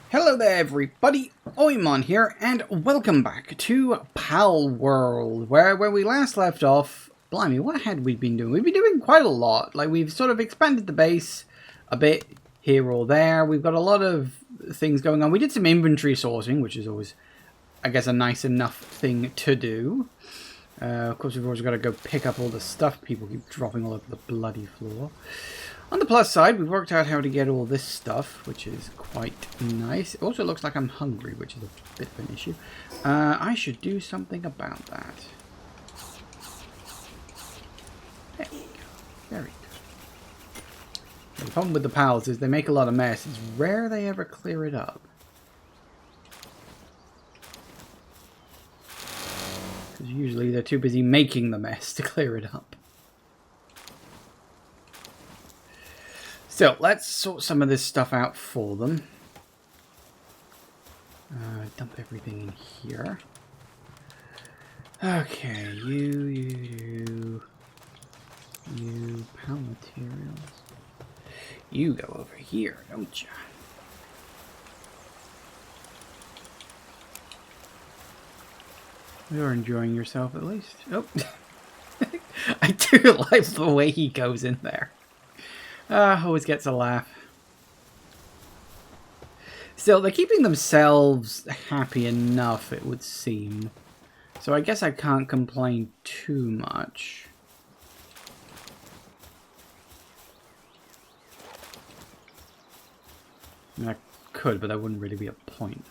Hello there everybody, Oimon here, and welcome back to Palworld, where we last left off. Blimey, what had we been doing? We've been doing quite a lot. Like, we've sort of expanded the base a bit here or there. We've got a lot of things going on. We did some inventory sorting, which is always, I guess, a nice enough thing to do. Of course, we've always got to go pick up all the stuff people keep dropping all over the bloody floor. On the plus side, we've worked out how to get all this stuff, which is quite nice. It also looks like I'm hungry, which is a bit of an issue. I should do something about that. There we go. Very good. The problem with the pals is they make a lot of mess. It's rare they ever clear it up. Because usually they're too busy making the mess to clear it up. So, let's sort some of this stuff out for them. Dump everything in here. Okay, you power materials. You go over here, don't you? You're enjoying yourself at least. Oh, I do like the way he goes in there. Always gets a laugh. Still, they're keeping themselves happy enough, it would seem. So I guess I can't complain too much. I mean, I could, but that wouldn't really be a point.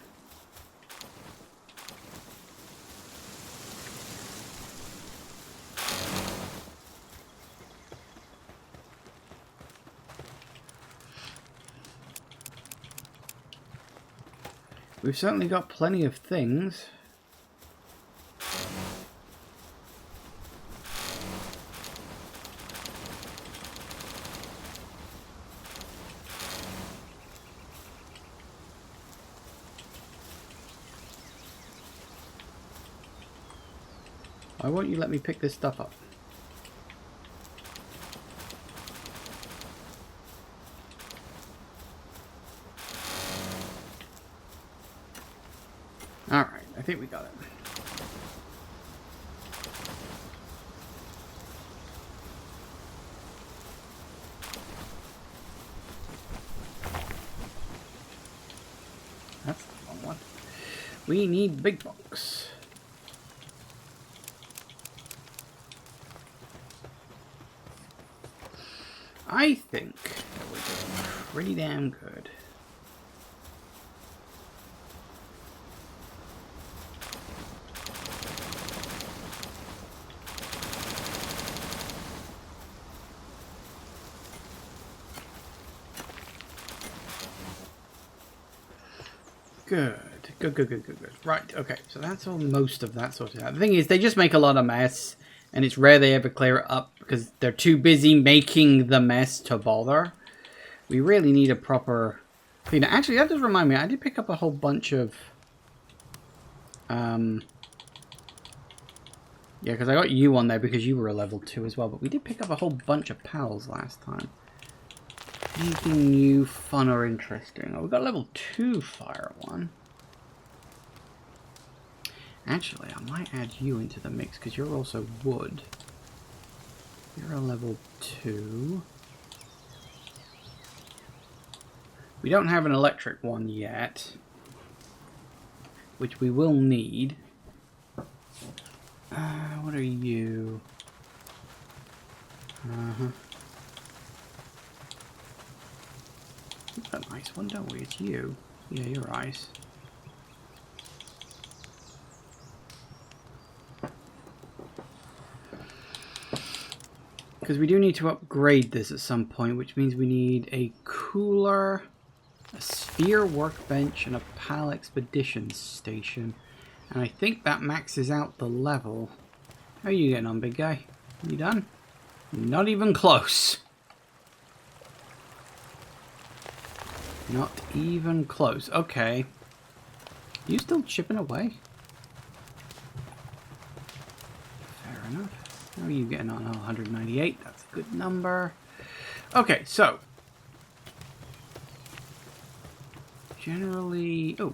We've certainly got plenty of things. Why won't you let me pick this stuff up? Alright, I think we got it. That's the wrong one. We need big box. I think that we're doing pretty damn good. Good. Good. Right, okay, so that's all most of that sorted out. The thing is, they just make a lot of mess, and it's rare they ever clear it up because they're too busy making the mess to bother. We really need a proper cleaner. Actually, that does remind me, I did pick up a whole bunch of... Yeah, because I got you on there because you were a level 2 as well, but we did pick up a whole bunch of pals last time. Anything new, fun, or interesting? Oh, we've got a level 2 fire one. Actually, I might add you into the mix because you're also wood. You're a level 2. We don't have an electric one yet, which we will need. What are you? We've got an ice one, don't we? It's you. Yeah, you're ice. Because we do need to upgrade this at some point, which means we need a cooler, a sphere workbench, and a PAL expedition station. And I think that maxes out the level. How are you getting on, big guy? You done? Not even close. Not even close. Okay. You still chipping away? Fair enough. How are you getting on? Oh, 198. That's a good number. Okay, so generally... Oh,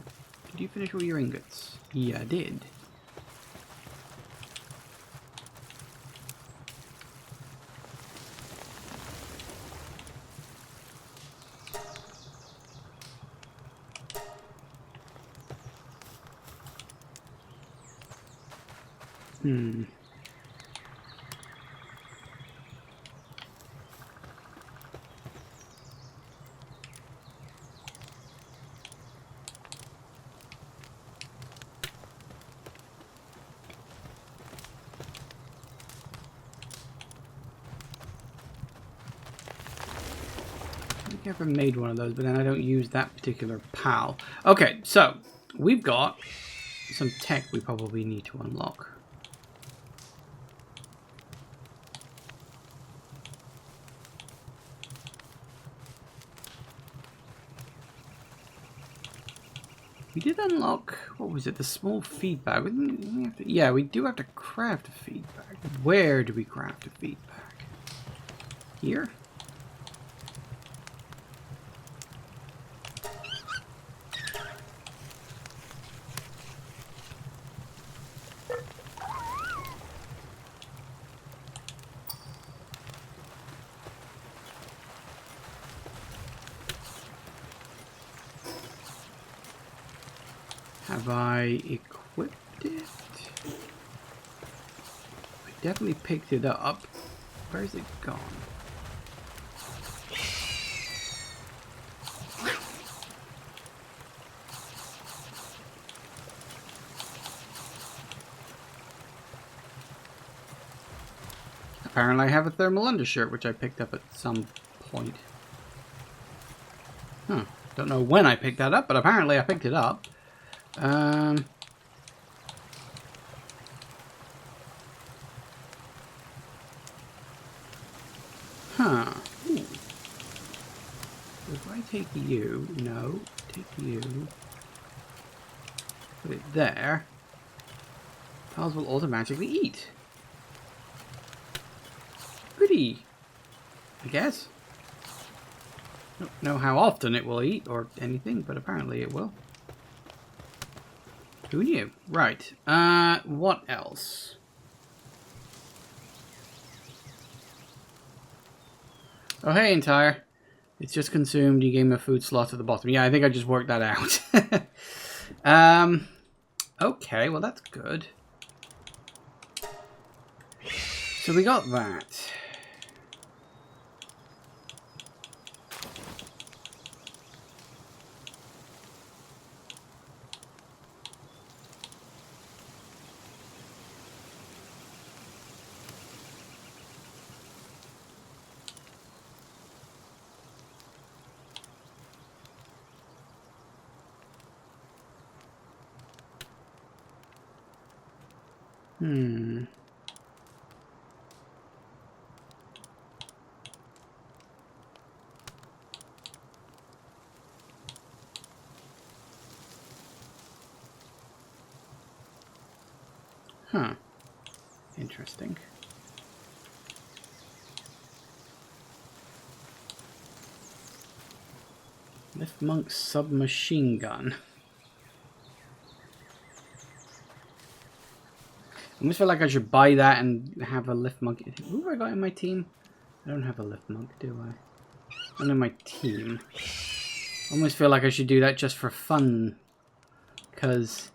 did you finish all your ingots? Yeah, I did. Hmm. I never made one of those, but then I don't use that particular PAL. Okay, so we've got some tech we probably need to unlock. We did unlock, what was it, the small feedback. Yeah, we do have to craft a feedback. Where do we craft a feedback? Here? Have I equipped it? I definitely picked it up. Where's it gone? Apparently I have a thermal undershirt, which I picked up at some point. Huh. Don't know when I picked that up, but apparently I picked it up. Huh. Ooh. If I take you, no, take you, put it there, pals will automatically eat. Pretty, I guess. Don't know how often it will eat or anything, but apparently it will. Who knew? Right. What else? Oh, hey, entire. It's just consumed. You gave me a food slot at the bottom. Yeah, I think I just worked that out. Okay, well, that's good. So we got that. Hmm. Huh. Interesting. Lift Monk submachine gun. I almost feel like I should buy that and have a lift monk. Who have I got in my team? I don't have a lift monk, do I? Not in my team. I almost feel like I should do that just for fun. Because,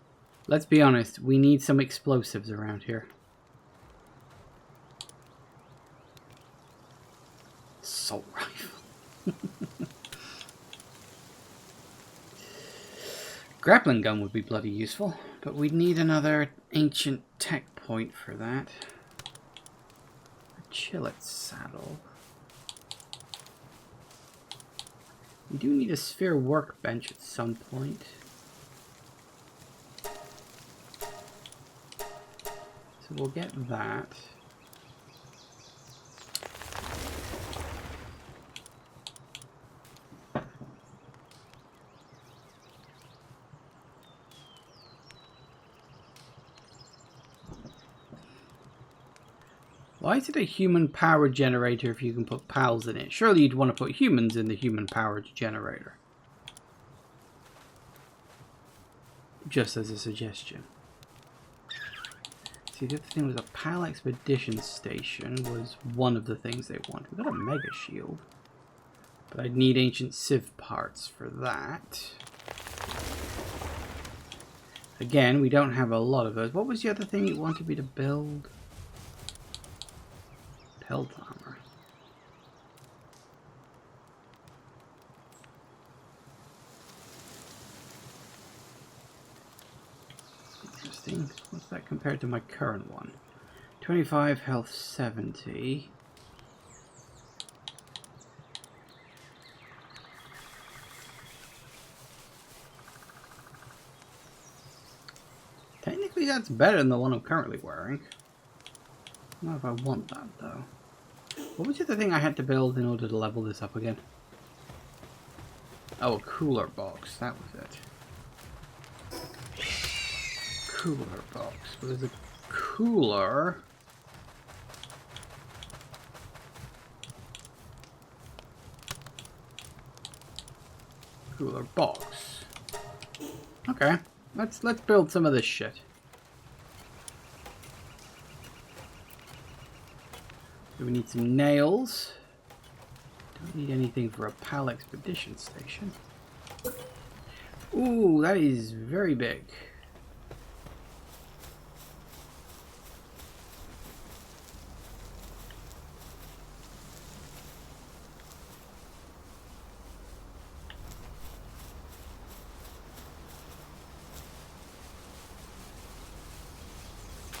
let's be honest, we need some explosives around here. Assault rifle. Grappling gun would be bloody useful, but we'd need another ancient tech point for that. A chillet saddle. We do need a sphere workbench at some point. So we'll get that. Why is it a human power generator if you can put pals in it? Surely you'd want to put humans in the human powered generator. just as a suggestion. See, the other thing was a PAL expedition station was one of the things they wanted. We got a mega shield, but I'd need ancient civ parts for that. Again, we don't have a lot of those. What was the other thing you wanted me to build? Pelt armor. Interesting. What's that compared to my current one? 25 health, 70. Technically that's better than the one I'm currently wearing. I don't know if I want that though. What was the other thing I had to build in order to level this up again? Oh, a cooler box. That was it. Cooler box. But there's a cooler. Cooler box. Okay. Let's build some of this shit. So we need some nails. Don't need anything for a PAL expedition station. Ooh, that is very big.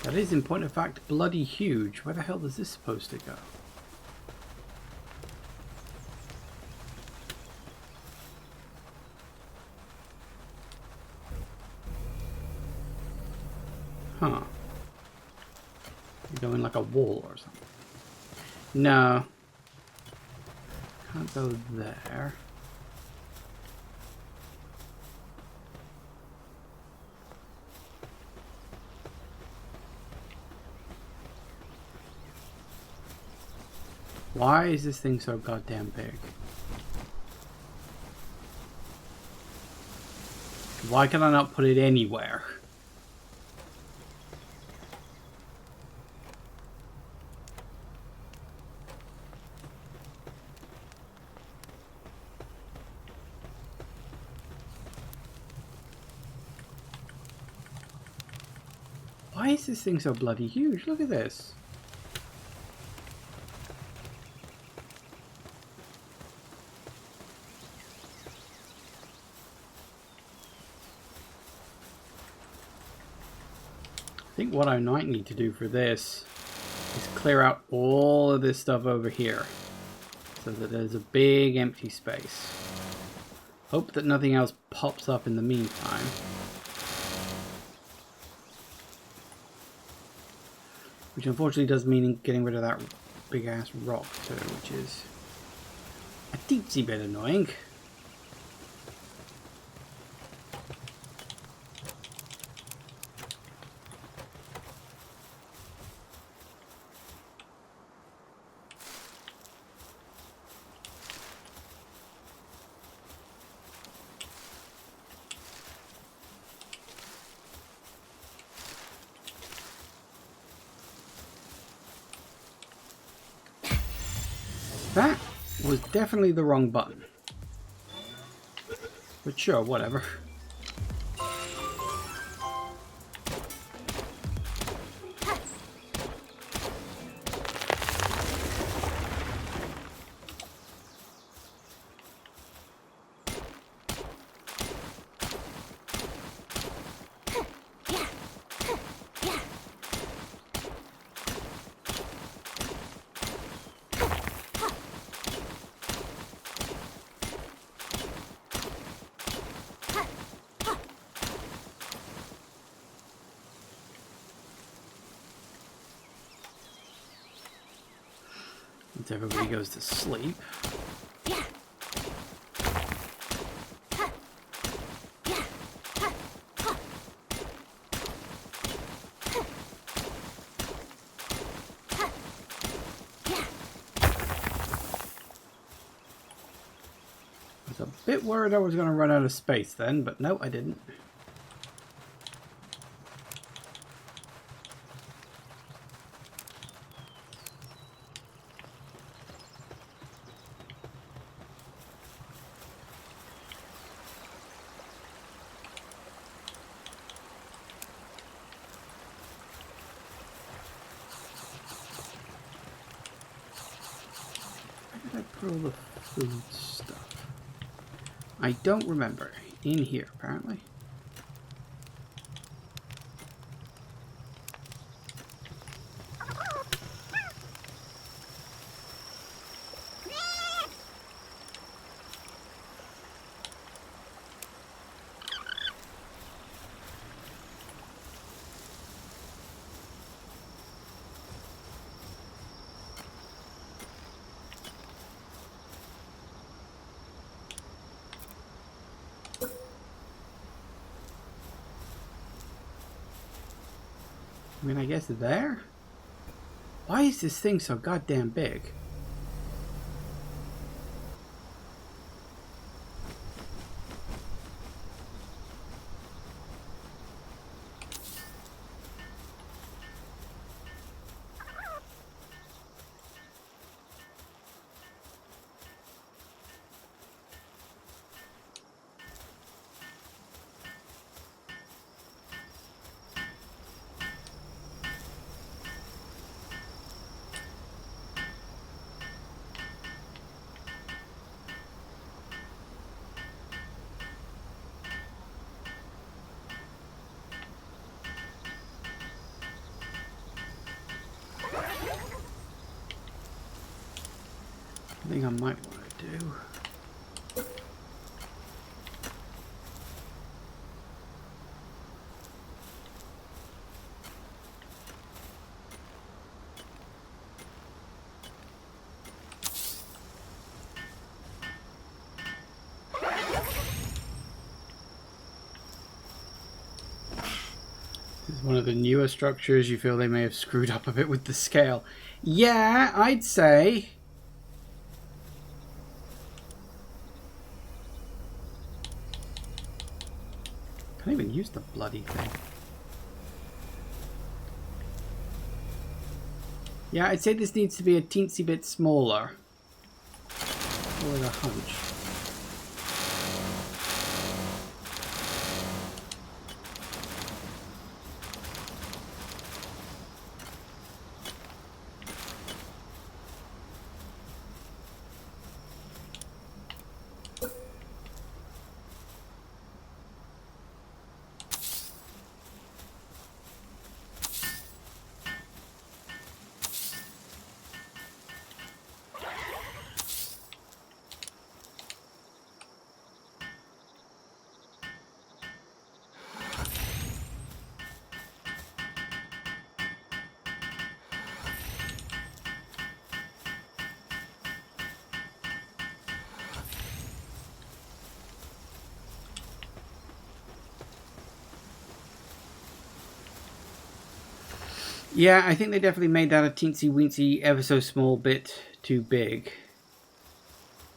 That is, in point of fact, bloody huge. Where the hell is this supposed to go? Huh. You're going like a wall or something. No. Can't go there. Why is this thing so goddamn big? Why can I not put it anywhere? Why is this thing so bloody huge? Look at this. I think what I might need to do for this is clear out all of this stuff over here so that there's a big empty space. Hope that nothing else pops up in the meantime. Which unfortunately does mean getting rid of that big ass rock too, which is a teensy bit annoying. That was definitely the wrong button. But sure, whatever. Once everybody goes to sleep. I was a bit worried I was going to run out of space then, but no, I didn't. all the food stuff? I don't remember. In here, apparently. I mean, I guess there? Why is this thing so goddamn big? I think I might want to do. This is one of the newer structures. You feel they may have screwed up a bit with the scale. Yeah, I'd say. Can't even use the bloody thing. Yeah, I'd say this needs to be a teensy bit smaller. Or a hunch. Yeah, I think they definitely made that a teensy weensy, ever so small bit too big.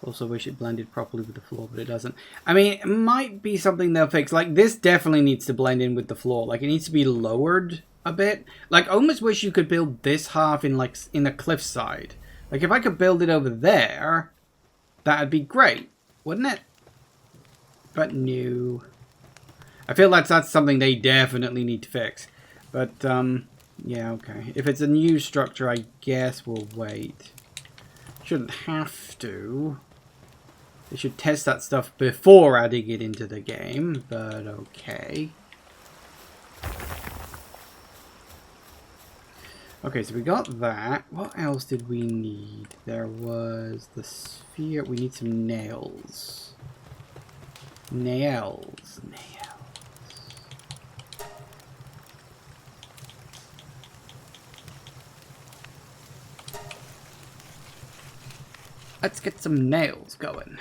Also wish it blended properly with the floor, but it doesn't. I mean, it might be something they'll fix. Like, this definitely needs to blend in with the floor. Like, it needs to be lowered a bit. Like, I almost wish you could build this half in, like, in the cliffside. Like, if I could build it over there, that'd be great, wouldn't it? But no. I feel like that's something they definitely need to fix. But, yeah, okay. If it's a new structure, I guess we'll wait. Shouldn't have to. They should test that stuff before adding it into the game, but okay. Okay, so we got that. What else did we need? There was the sphere. We need some nails. Nails. Let's get some nails going.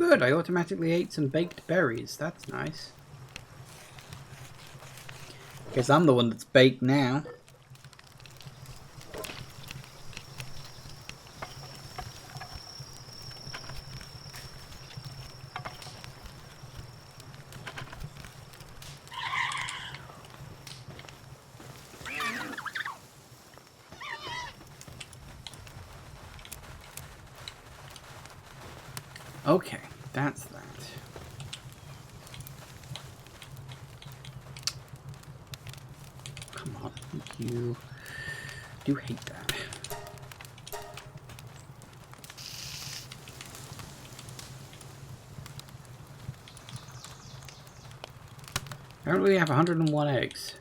good. I automatically ate some baked berries. That's nice. Guess I'm the one that's baked now. Okay, that's that. Come on, you do hate that. I don't really have 101 eggs.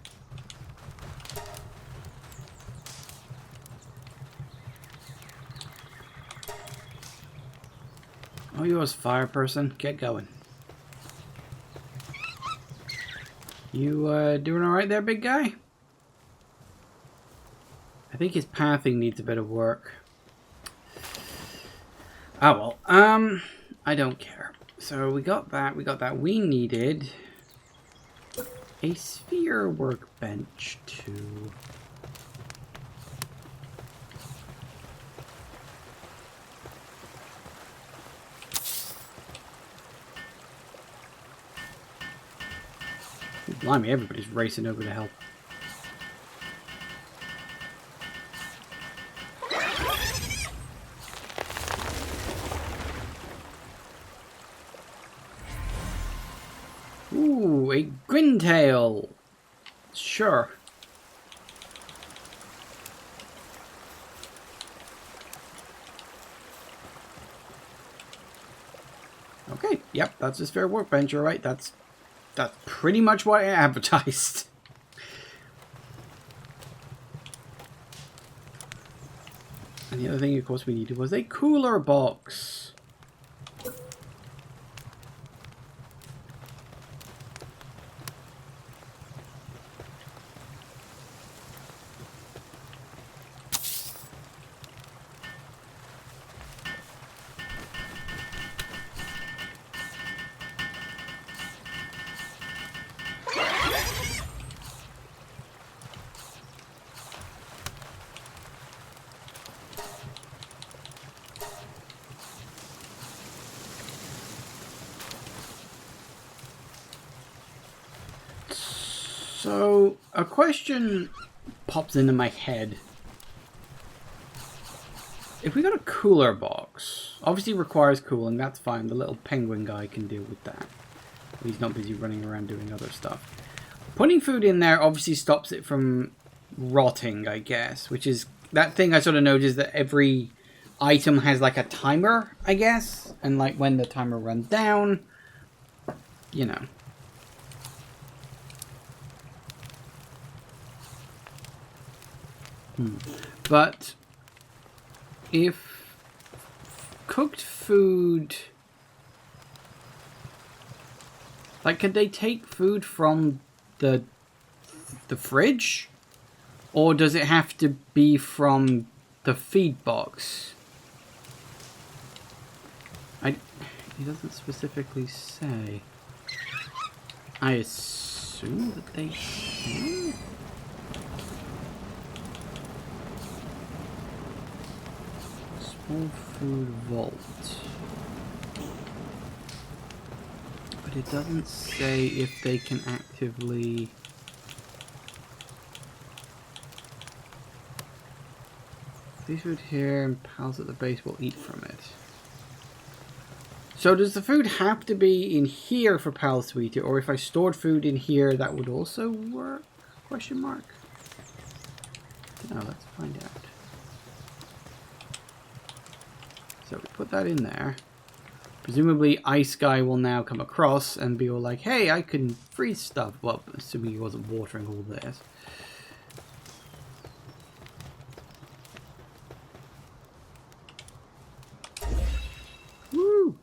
Oh, you're a fire person. Get going. You doing alright there, big guy? I think his pathing needs a bit of work. Oh well, I don't care. So we got that, We needed a sphere workbench too. Blimey, everybody's racing over to help. Ooh, a Grintail. Sure. Okay, yep, that's a spare workbench, alright. That's pretty much what I advertised. And the other thing, of course, we needed was a cooler box. So, a question pops into my head. If we got a cooler box, obviously requires cooling, that's fine. The little penguin guy can deal with that. He's not busy running around doing other stuff. Putting food in there obviously stops it from rotting, I guess, which is that thing I sort of noticed that every item has like a timer, I guess, and like when the timer runs down, you know. But if cooked food, like, could they take food from the fridge, or does it have to be from the feed box? He doesn't specifically say. I assume that they can. Food vault. But it doesn't say if they can actively... These food here and pals at the base will eat from it. So does the food have to be in here for pals to eat it, or if I stored food in here that would also work? Question mark. No, let's find out. So we put that in there. Presumably Ice Guy will now come across and be all like, hey, I can freeze stuff. Well, assuming he wasn't watering all this. Woo!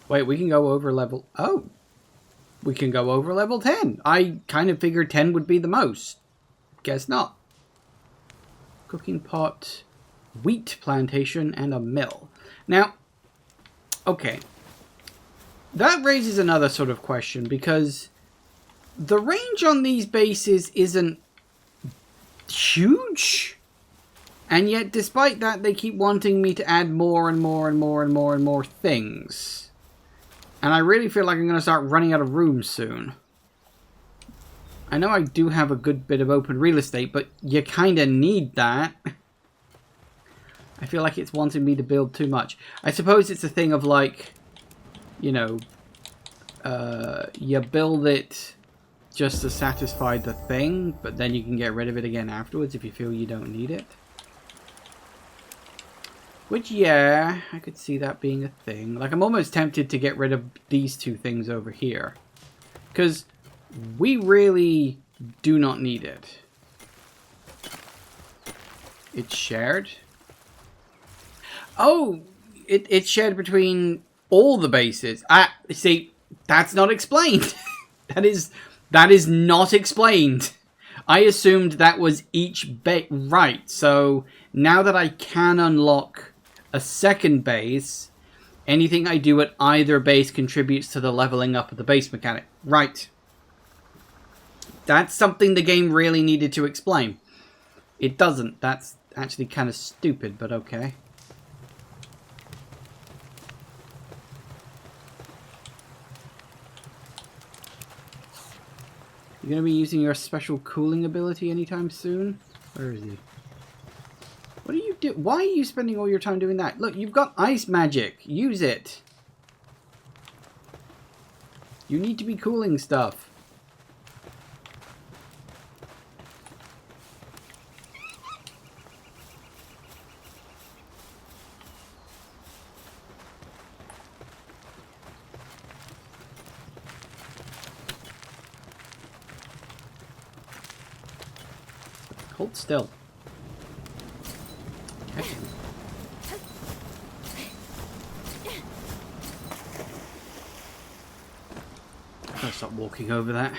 Wait, we can go over level... Oh! We can go over level 10. I kind of figured 10 would be the most. Guess not. Cooking pot... wheat plantation and a mill. Now, Okay. That raises another sort of question, because the range on these bases isn't huge. And yet, despite that, they keep wanting me to add more and more and more and more and more things. And I really feel like I'm going to start running out of room soon. I know I do have a good bit of open real estate, but you kind of need that. I feel like it's wanting me to build too much. I suppose it's a thing of like, you know, you build it just to satisfy the thing, but then you can get rid of it again afterwards if you feel you don't need it. Which, yeah, I could see that being a thing. Like, I'm almost tempted to get rid of these two things over here. Because we really do not need it. It's shared? Oh, it's shared between all the bases. See, that's not explained. that is not explained. I assumed that was each base. Right, so now that I can unlock a second base, anything I do at either base contributes to the leveling up of the base mechanic. Right. That's something the game really needed to explain. It doesn't. That's actually kind of stupid, but okay. You gonna be using your special cooling ability anytime soon? Where is he? What do you do? Why are you spending all your time doing that? Look, you've got ice magic. Use it. You need to be cooling stuff. Hold still. I'll stop walking over that.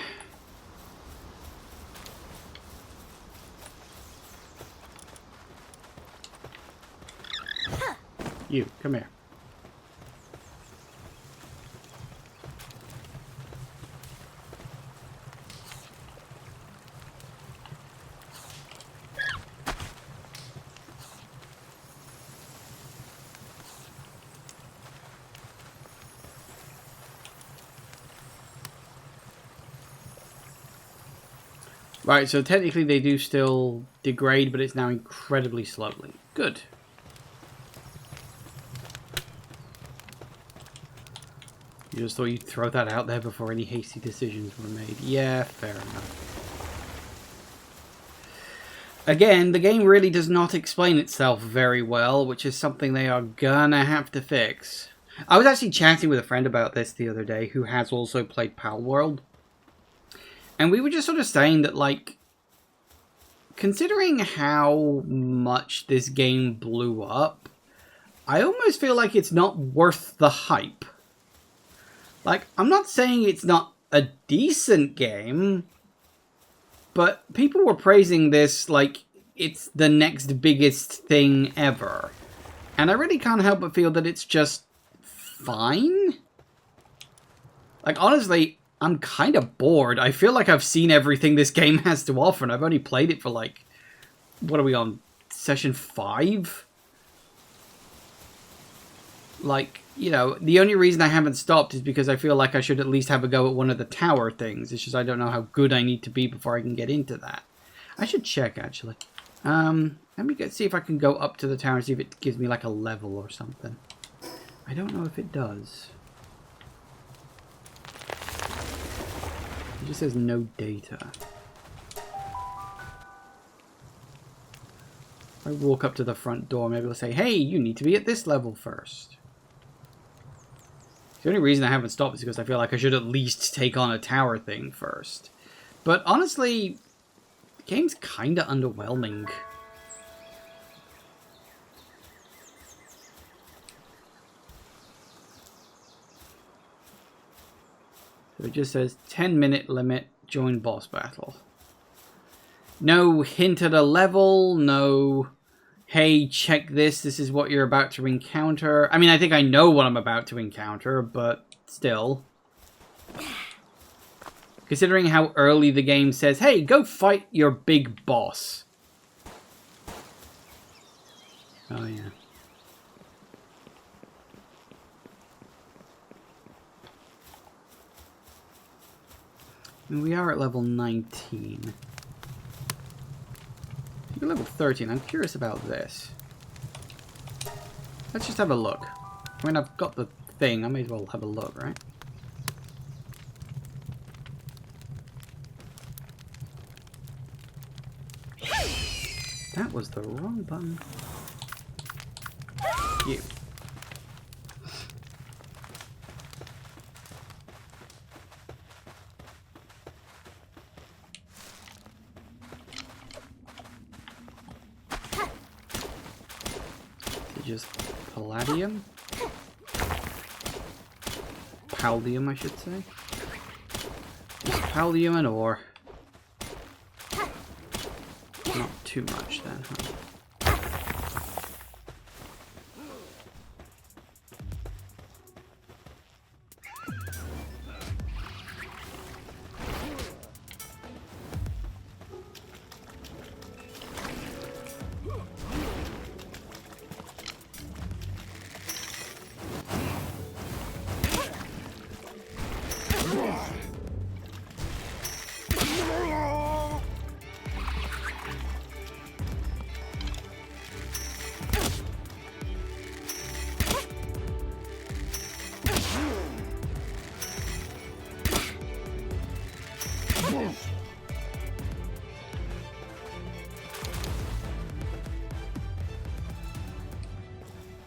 You, come here. Right, so technically they do still degrade, but it's now incredibly slowly. Good. You just thought you'd throw that out there before any hasty decisions were made. Yeah, fair enough. Again, the game really does not explain itself very well, which is something they are gonna have to fix. I was actually chatting with a friend about this the other day who has also played Palworld. And we were just sort of saying that, like, considering how much this game blew up, I almost feel like it's not worth the hype. Like, I'm not saying it's not a decent game, but people were praising this like it's the next biggest thing ever. And I really can't help but feel that it's just fine. Like, honestly, I'm kind of bored. I feel like I've seen everything this game has to offer, and I've only played it for, like, what are we on? Session 5? Like, you know, the only reason I haven't stopped is because I feel like I should at least have a go at one of the tower things. It's just I don't know how good I need to be before I can get into that. I should check, actually. Let me see if I can go up to the tower and see if it gives me, like, a level or something. I don't know if it does. It just says no data. If I walk up to the front door, maybe it'll say, hey, you need to be at this level first. The only reason I haven't stopped is because I feel like I should at least take on a tower thing first. But honestly, the game's kind of underwhelming. So it just says 10-minute limit, join boss battle. No hint at a level, no hey, check this. This is what you're about to encounter. I mean, I think I know what I'm about to encounter, but still. Considering how early the game says, hey, go fight your big boss. Oh, yeah. And we are at level 19. You're level 13. I'm curious about this. Let's just have a look. I mean, I've got the thing. I may as well have a look, right? That was the wrong button. You. Just palladium? Paldium, I should say. Just paldium and ore. Not too much then, huh?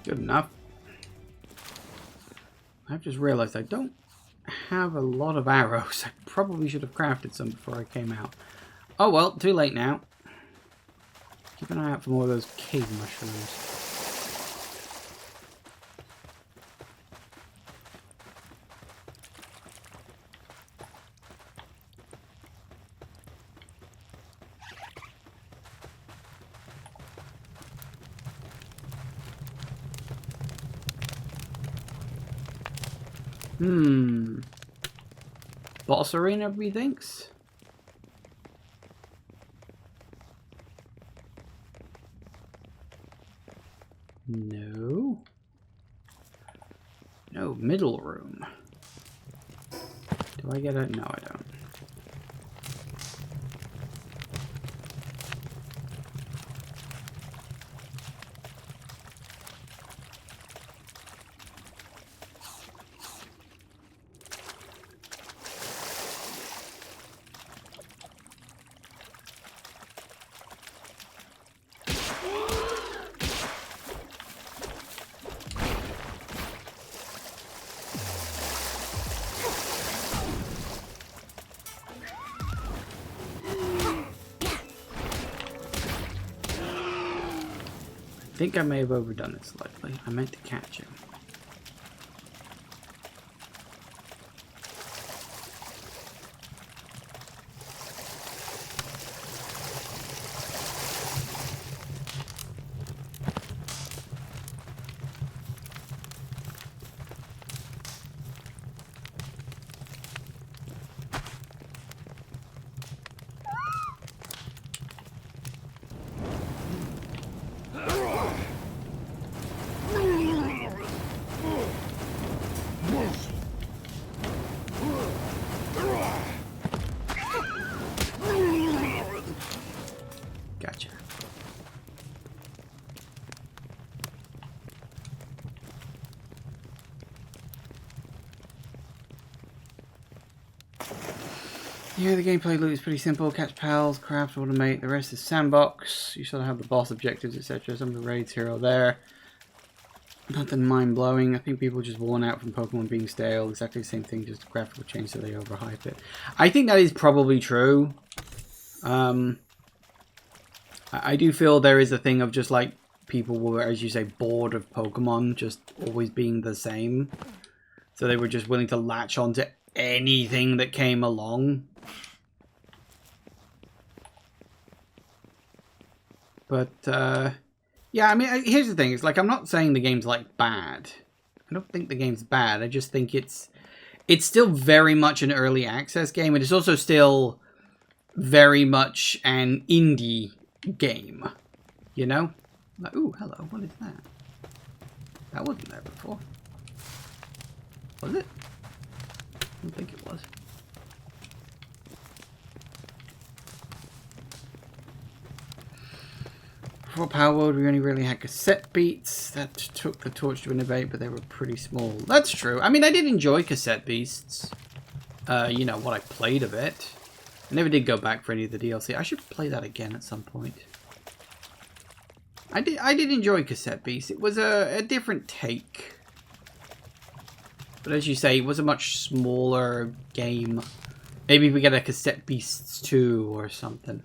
Good enough. I've just realized I don't have a lot of arrows. I probably should have crafted some before I came out. Oh well, too late now. Keep an eye out for more of those cave mushrooms. Boss arena, methinks? No. No, middle room. Do I get it? No, I don't. I think I may have overdone it slightly. I meant to catch him. Gotcha. Yeah, the gameplay loop is pretty simple. Catch pals, craft, automate. The rest is sandbox. You sort of have the boss objectives, etc. Some of the raids here or there. Nothing mind-blowing. I think people are just worn out from Pokemon being stale. Exactly the same thing, just a graphical change so they overhype it. I think that is probably true. I do feel there is a thing of just like people were, as you say, bored of Pokemon just always being the same. So they were just willing to latch onto anything that came along. But, Yeah, I mean, here's the thing. It's like, I'm not saying the game's, like, bad. I don't think the game's bad. I just think it's still very much an early access game. And it's also still very much an indie game. You know? Like, ooh, hello. What is that? That wasn't there before. Was it? I don't think it was. For Palworld, we only really had cassette beats that took the torch to innovate, but they were pretty small. That's true. I mean, I did enjoy cassette beasts. You know, what I played of it. I never did go back for any of the DLC. I should play that again at some point. I did enjoy cassette beasts. It was a different take. But as you say, it was a much smaller game. Maybe we get a cassette beasts 2 or something.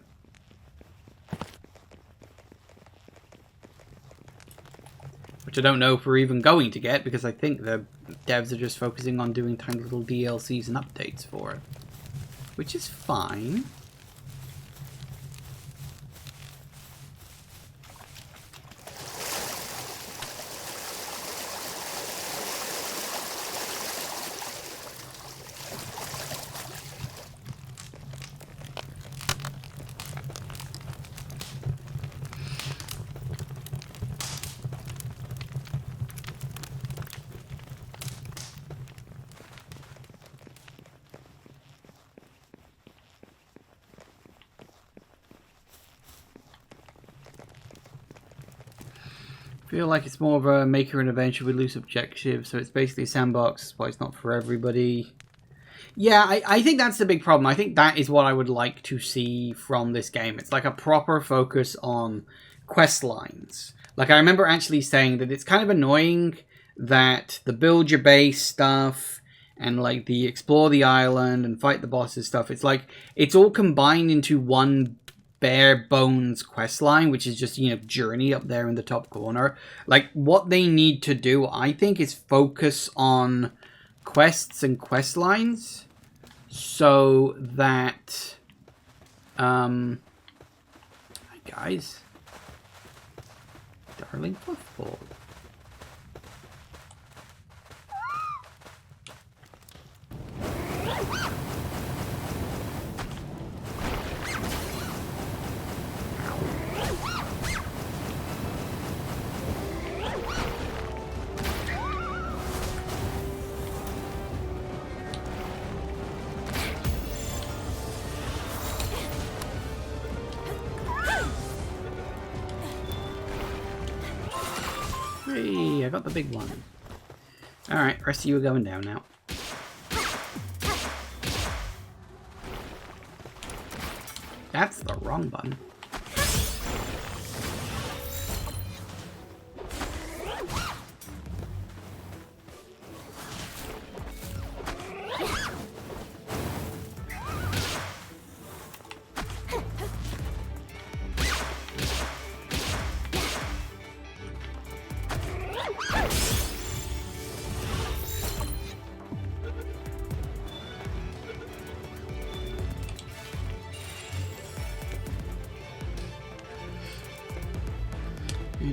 Which I don't know if we're even going to get, because I think the devs are just focusing on doing tiny little DLCs and updates for it. Which is fine. I feel like it's more of a maker and adventure with loose objectives, so it's basically a sandbox, but it's not for everybody. Yeah, I think that's the big problem. I think that is what I would like to see from this game. It's like a proper focus on quest lines. Like, I remember actually saying that it's kind of annoying that the build your base stuff and like the explore the island and fight the bosses stuff, it's like it's all combined into one bare bones quest line, which is just, you know, journey up there in the top corner. Like, what they need to do, I think, is focus on quests and quest lines so that hi guys, darling football. Hey, I got the big one. Alright, rest of you are going down now. That's the wrong button.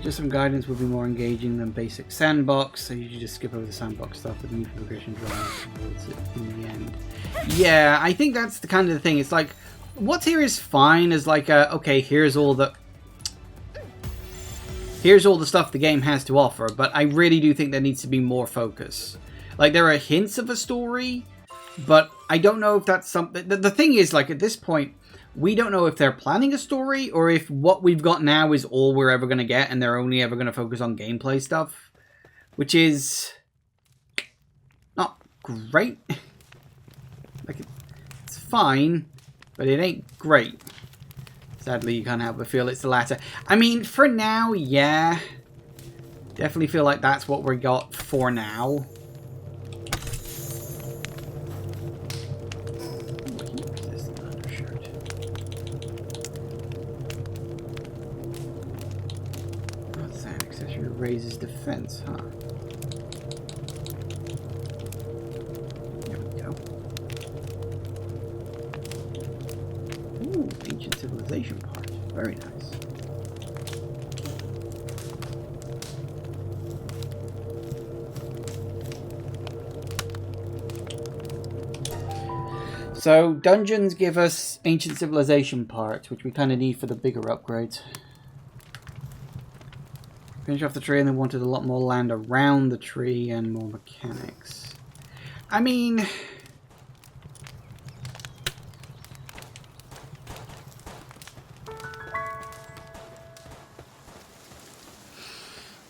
Just some guidance would be more engaging than basic sandbox, so you just skip over the sandbox stuff with new progression drive towards it in the end. Yeah, I think that's the kind of thing. It's like, what's here is fine as like a, okay, here's all the stuff the game has to offer, but I really do think there needs to be more focus. Like, there are hints of a story, but I don't know if that's something... The thing is, like, at this point, we don't know if they're planning a story or if what we've got now is all we're ever going to get and they're only ever going to focus on gameplay stuff. Which is not great. Like, it's fine, but it ain't great. Sadly, you can't help but feel it's the latter. I mean, for now, yeah. Definitely feel like that's what we got for now. Raises defense, huh? There we go. Ooh, ancient civilization part. Very nice. So dungeons give us ancient civilization parts, which we kind of need for the bigger upgrades. Finish off the tree, and they wanted a lot more land around the tree and more mechanics. I mean,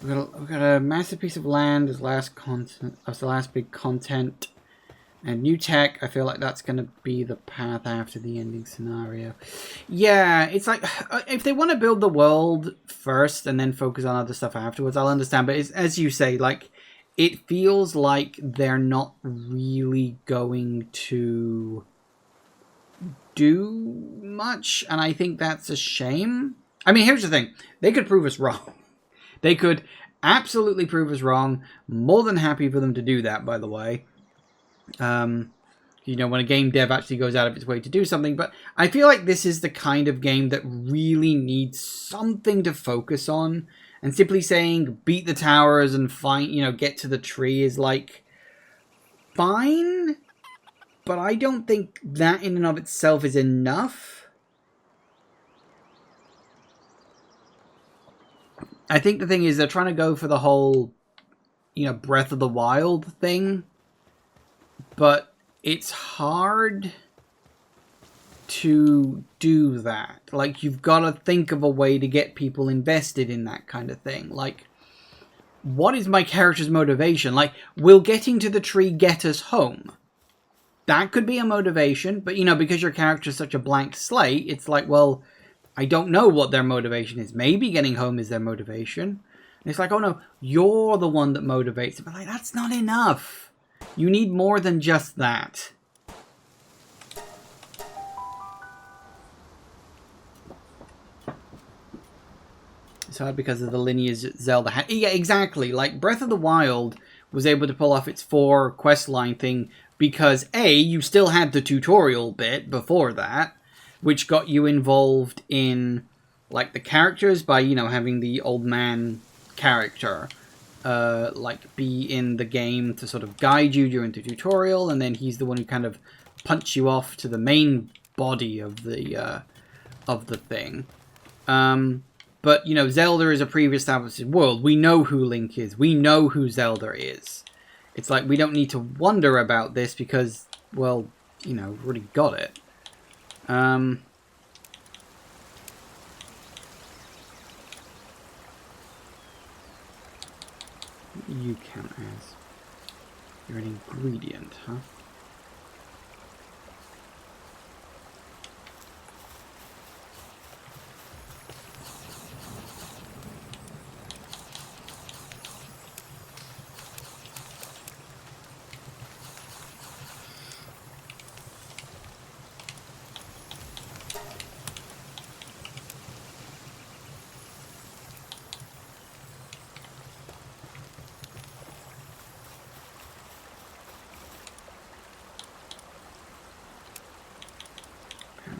we've got a massive piece of land as last content, as the last big content, and new tech. I feel like that's going to be the path after the ending scenario. Yeah, it's like if they want to build the world first and then focus on other stuff afterwards, I'll understand. But it's, as you say, like it feels like they're not really going to do much, and I think that's a shame. I mean, here's the thing: they could prove us wrong. They could absolutely prove us wrong. More than happy for them to do that, by the way. You know, when a game dev actually goes out of its way to do something. But I feel like this is the kind of game that really needs something to focus on. And simply saying, beat the towers and find, you know, get to the tree is like, fine. But I don't think that in and of itself is enough. I think the thing is they're trying to go for the whole, you know, Breath of the Wild thing. But it's hard to do that. Like, you've got to think of a way to get people invested in that kind of thing. Like, what is my character's motivation? Like, will getting to the tree get us home? That could be a motivation, but, you know, because your character's such a blank slate, it's like, well, I don't know what their motivation is. Maybe getting home is their motivation. And it's like, oh no, you're the one that motivates it. But, like, that's not enough. You need more than just that. It's hard because of the lineage Zelda had. Yeah, exactly. Like, Breath of the Wild was able to pull off its 4 quest line thing because, A, you still had the tutorial bit before that, which got you involved in, like, the characters by, you know, having the old man character like be in the game to sort of guide you during the tutorial, and then he's the one who kind of punts you off to the main body of the thing. But you know, Zelda is a previous established world. We know who Link is. We know who Zelda is. It's like we don't need to wonder about this because, well, you know, we've already got it. You count as? You're an ingredient, huh?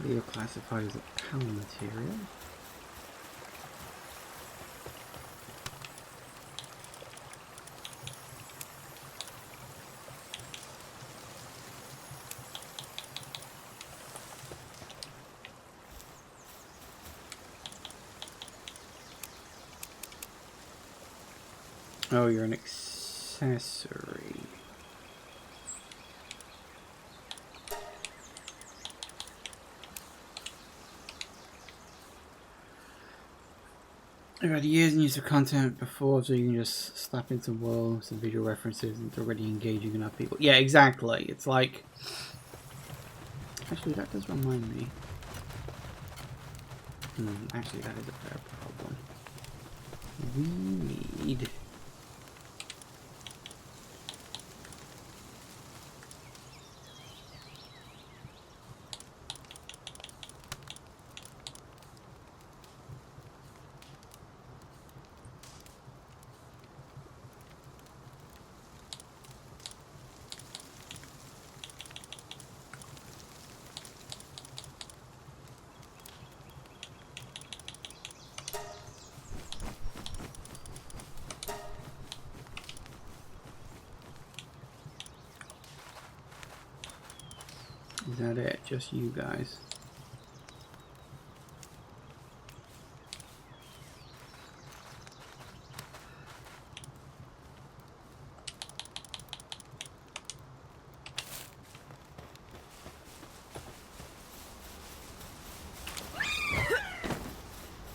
You're classified as a PAL material. Oh, you're an accessory. I've had years and years of content before, so you can just slap in some worlds and visual references and it's already engaging enough people. Yeah, exactly. It's like... Actually, that does remind me. Actually, that is a fair problem. We need... Is that it? Just you guys?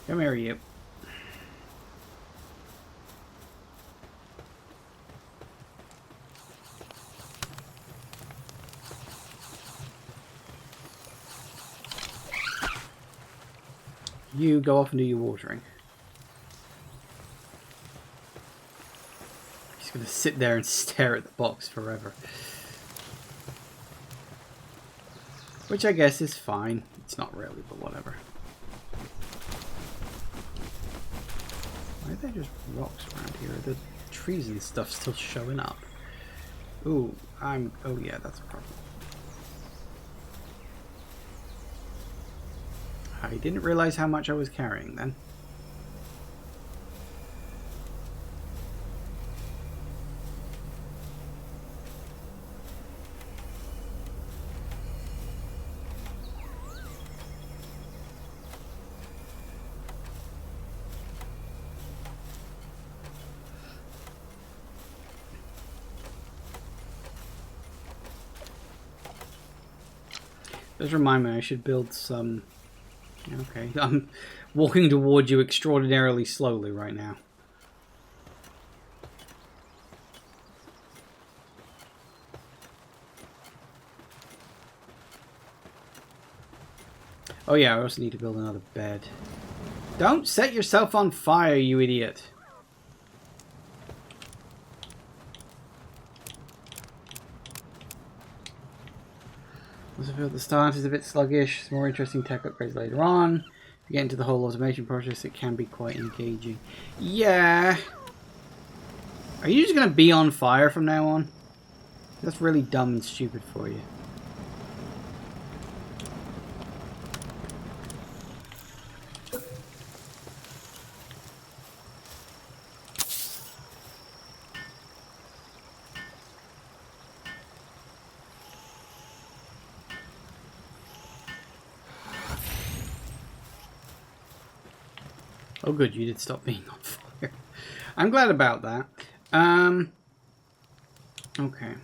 Come here, you. You go off and do your watering. He's gonna sit there and stare at the box forever. Which I guess is fine. It's not really, but whatever. Why are there just rocks around here? Are the trees and stuff still showing up? Ooh, oh yeah, that's a problem. I didn't realize how much I was carrying then. Just remind me, I should build some... Okay, I'm walking towards you extraordinarily slowly right now. Oh yeah, I also need to build another bed. Don't set yourself on fire, you idiot. Also feel the start is a bit sluggish. Some more interesting tech upgrades later on. If you get into the whole automation process, it can be quite engaging. Yeah. Are you just going to be on fire from now on? That's really dumb and stupid for you. Oh good, you did stop being on fire. I'm glad about that. Okay.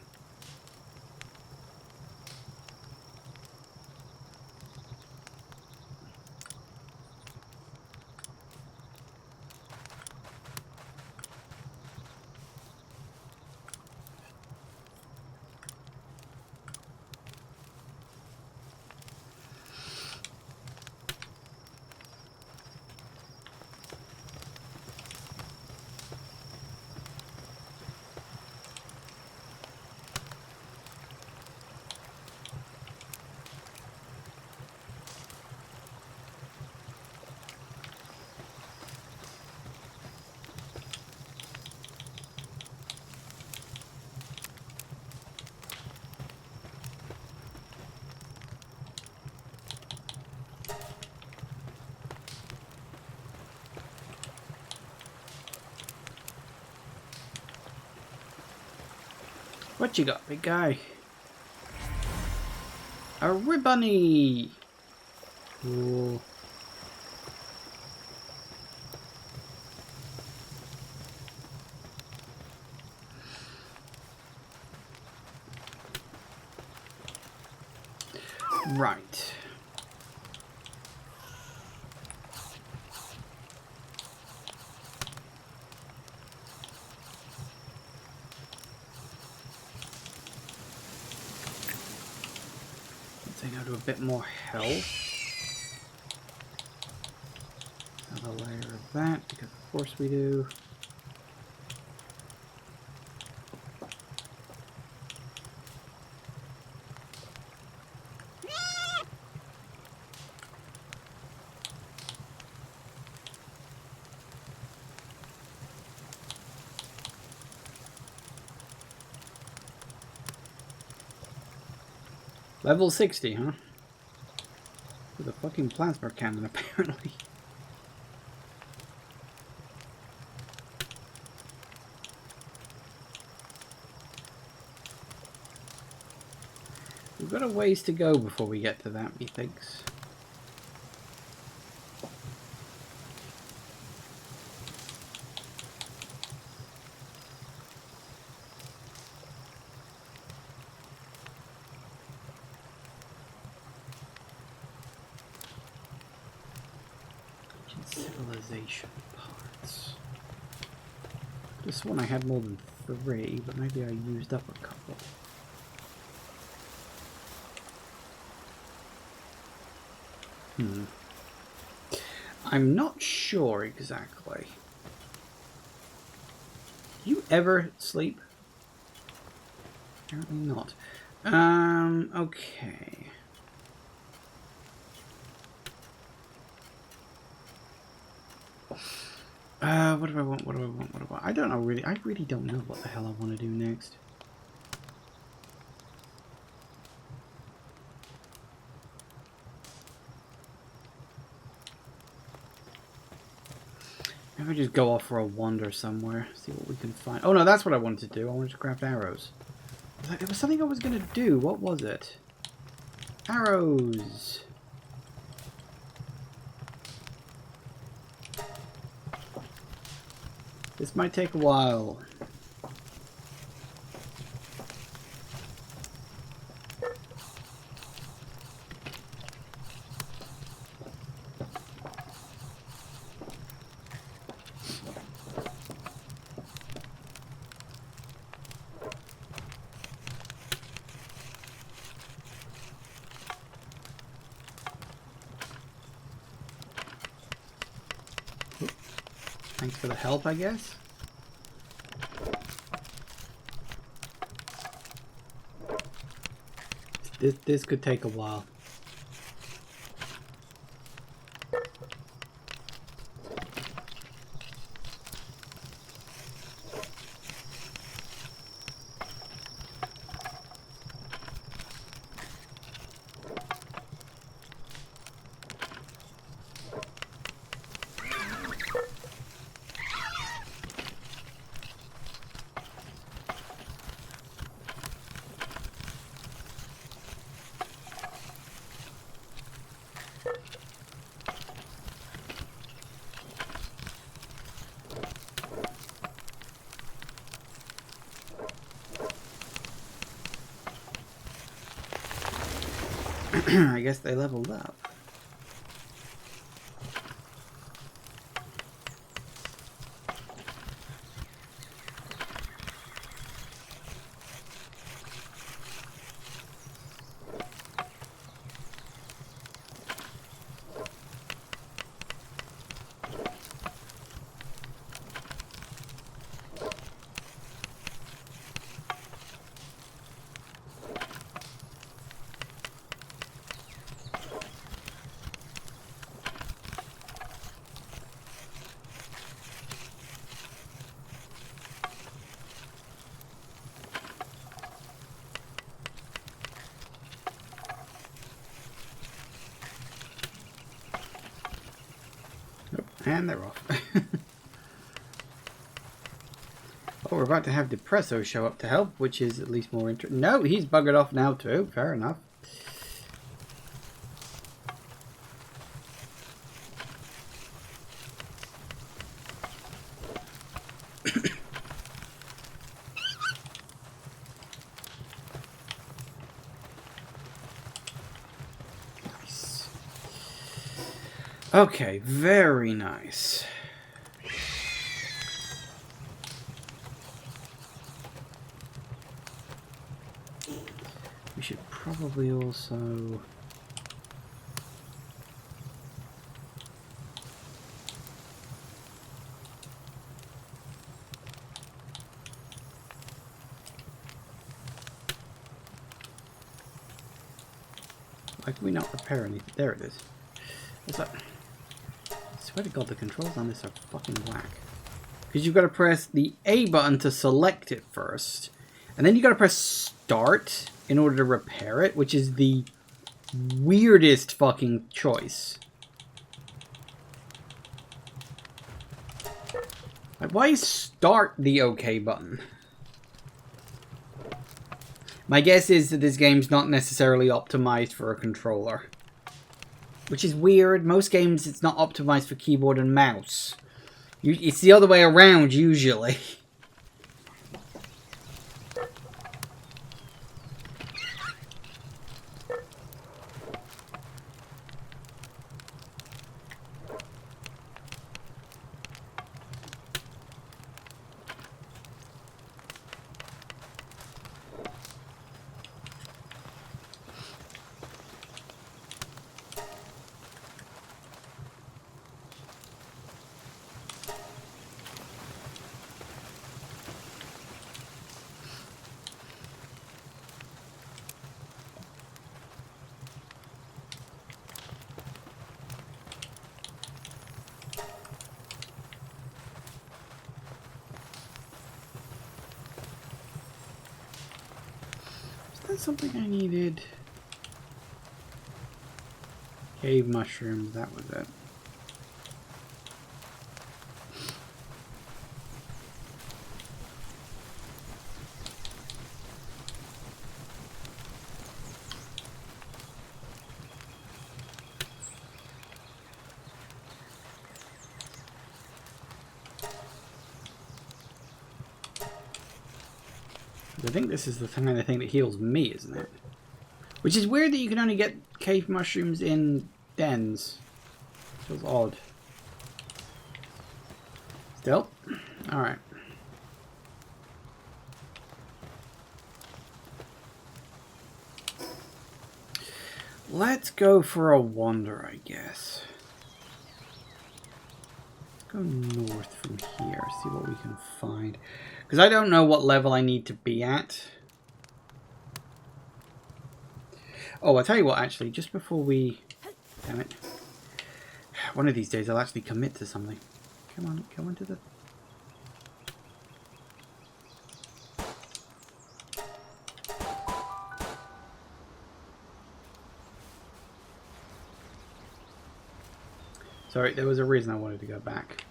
What you got, big guy? A ribbony! Cool. Right. Now do a bit more health. Another layer of that, because of course we do. Level 60, huh? With a fucking plasma cannon, apparently. We've got a ways to go before we get to that, methinks. Civilization parts. This one I had more than 3, but maybe I used up a couple. I'm not sure exactly. Do you ever sleep? Apparently not. Okay. What do I want? What do I want? What do I want? I don't know really. I really don't know what the hell I want to do next. Maybe just go off for a wander somewhere, see what we can find. Oh no, that's what I wanted to do. I wanted to craft arrows. It was something I was gonna do. What was it? Arrows. This might take a while. Thanks for the help, I guess. This could take a while. I guess they leveled up. And they're off. Oh, we're about to have Depresso show up to help, which is at least more interesting. No, he's buggered off now too. Fair enough. Nice. Okay, very nice. We should probably also... Why can we not repair anything? There it is. What's that? I swear to God, the controls on this are fucking whack. Because you've got to press the A button to select it first. And then you've got to press start in order to repair it, which is the weirdest fucking choice. Like, why is start the OK button? My guess is that this game's not necessarily optimized for a controller. Which is weird. Most games, it's not optimized for keyboard and mouse. It's the other way around, usually. That's something I needed. Cave mushrooms, that was it. I think this is the kind of thing that heals me, isn't it? Which is weird that you can only get cave mushrooms in dens. Feels odd. Still? Alright. Let's go for a wander, I guess. Let's go north from here, see what we can find. Because I don't know what level I need to be at. Oh, I'll tell you what, actually, just before we... Damn it. One of these days I'll actually commit to something. Come on, go into the... Sorry, there was a reason I wanted to go back.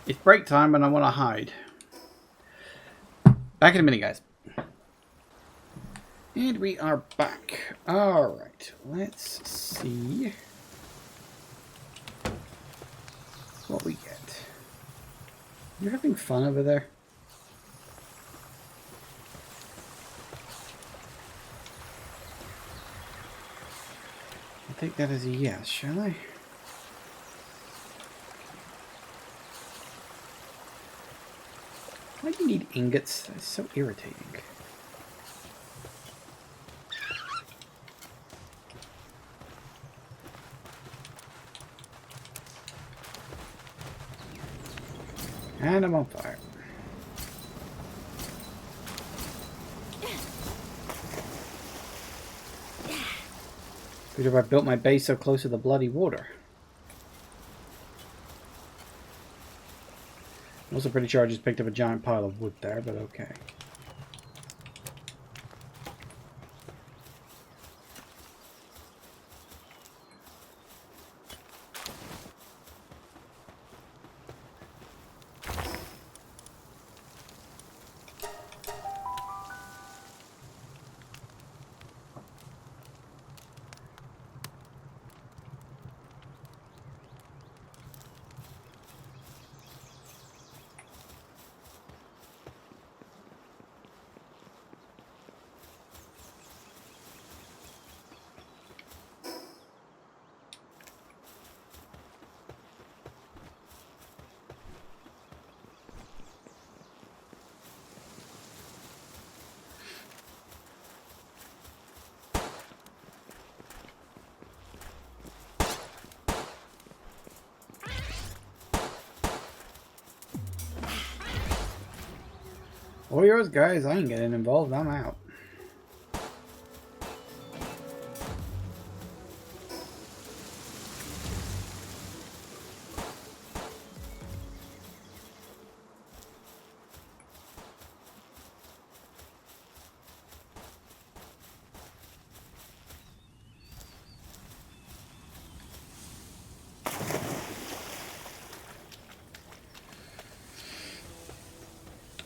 It's break time and I want to hide. Back in a minute, guys. And we are back. Alright, let's see what we get. You're having fun over there? I'll take that as a yes, shall I? Why do you need ingots? That's so irritating. And I'm on fire. Good if I built my base so close to the bloody water. I'm also pretty sure I just picked up a giant pile of wood there, but okay. All yours, guys. I ain't getting involved. I'm out.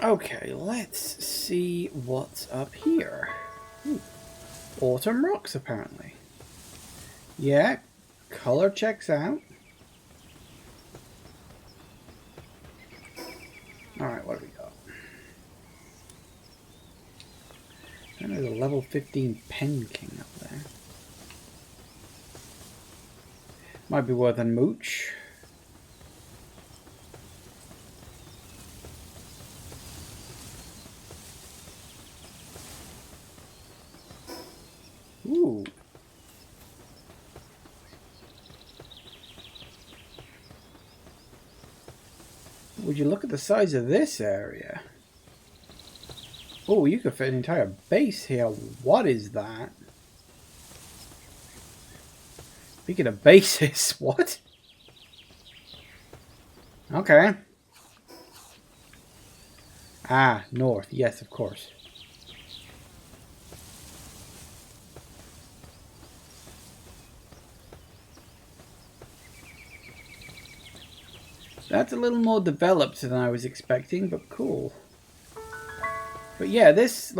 Okay, let's see what's up here. Ooh, autumn rocks, apparently. Yeah, color checks out. Alright, what do we got? And there's a level 15 Pen King up there. Might be worth a mooch. Ooh. Would you look at the size of this area? Oh, you could fit an entire base here. What is that? Speaking of bases, what? Okay. Ah, north. Yes, of course. That's a little more developed than I was expecting, but cool. But yeah, this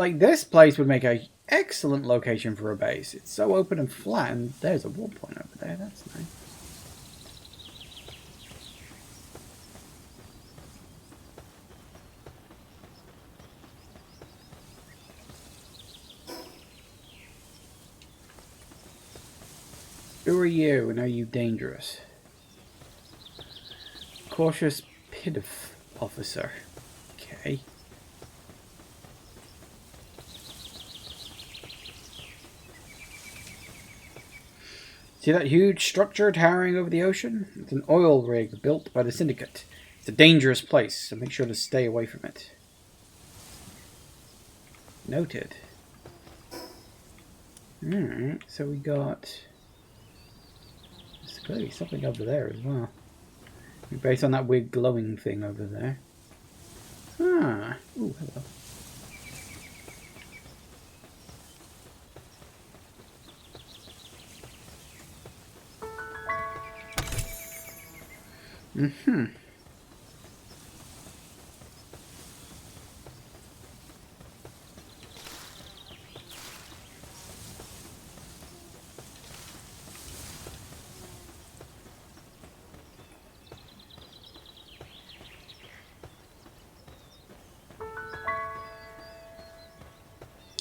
place would make a excellent location for a base. It's so open and flat, and there's a wall point over there. That's nice. Who are you, and are you dangerous? Cautious Pidif officer. Okay. See that huge structure towering over the ocean? It's an oil rig built by the Syndicate. It's a dangerous place, so make sure to stay away from it. Noted. Alright, so we got... There's clearly something over there as well. Based on that weird glowing thing over there. Ah. Ooh, hello. Mm-hmm.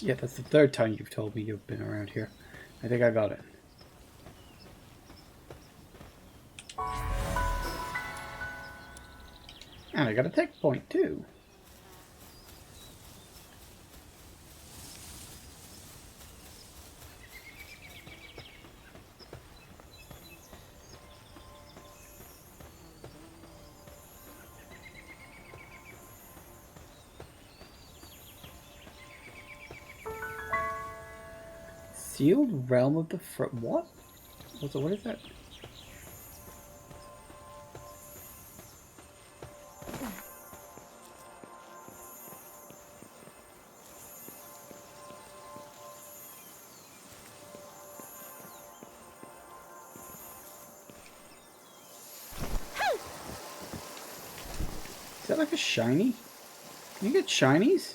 Yeah, that's the third time you've told me you've been around here. I think I got it. And I got a tech point too. Sealed Realm of the what? What is that? Is that like a shiny? Can you get shinies?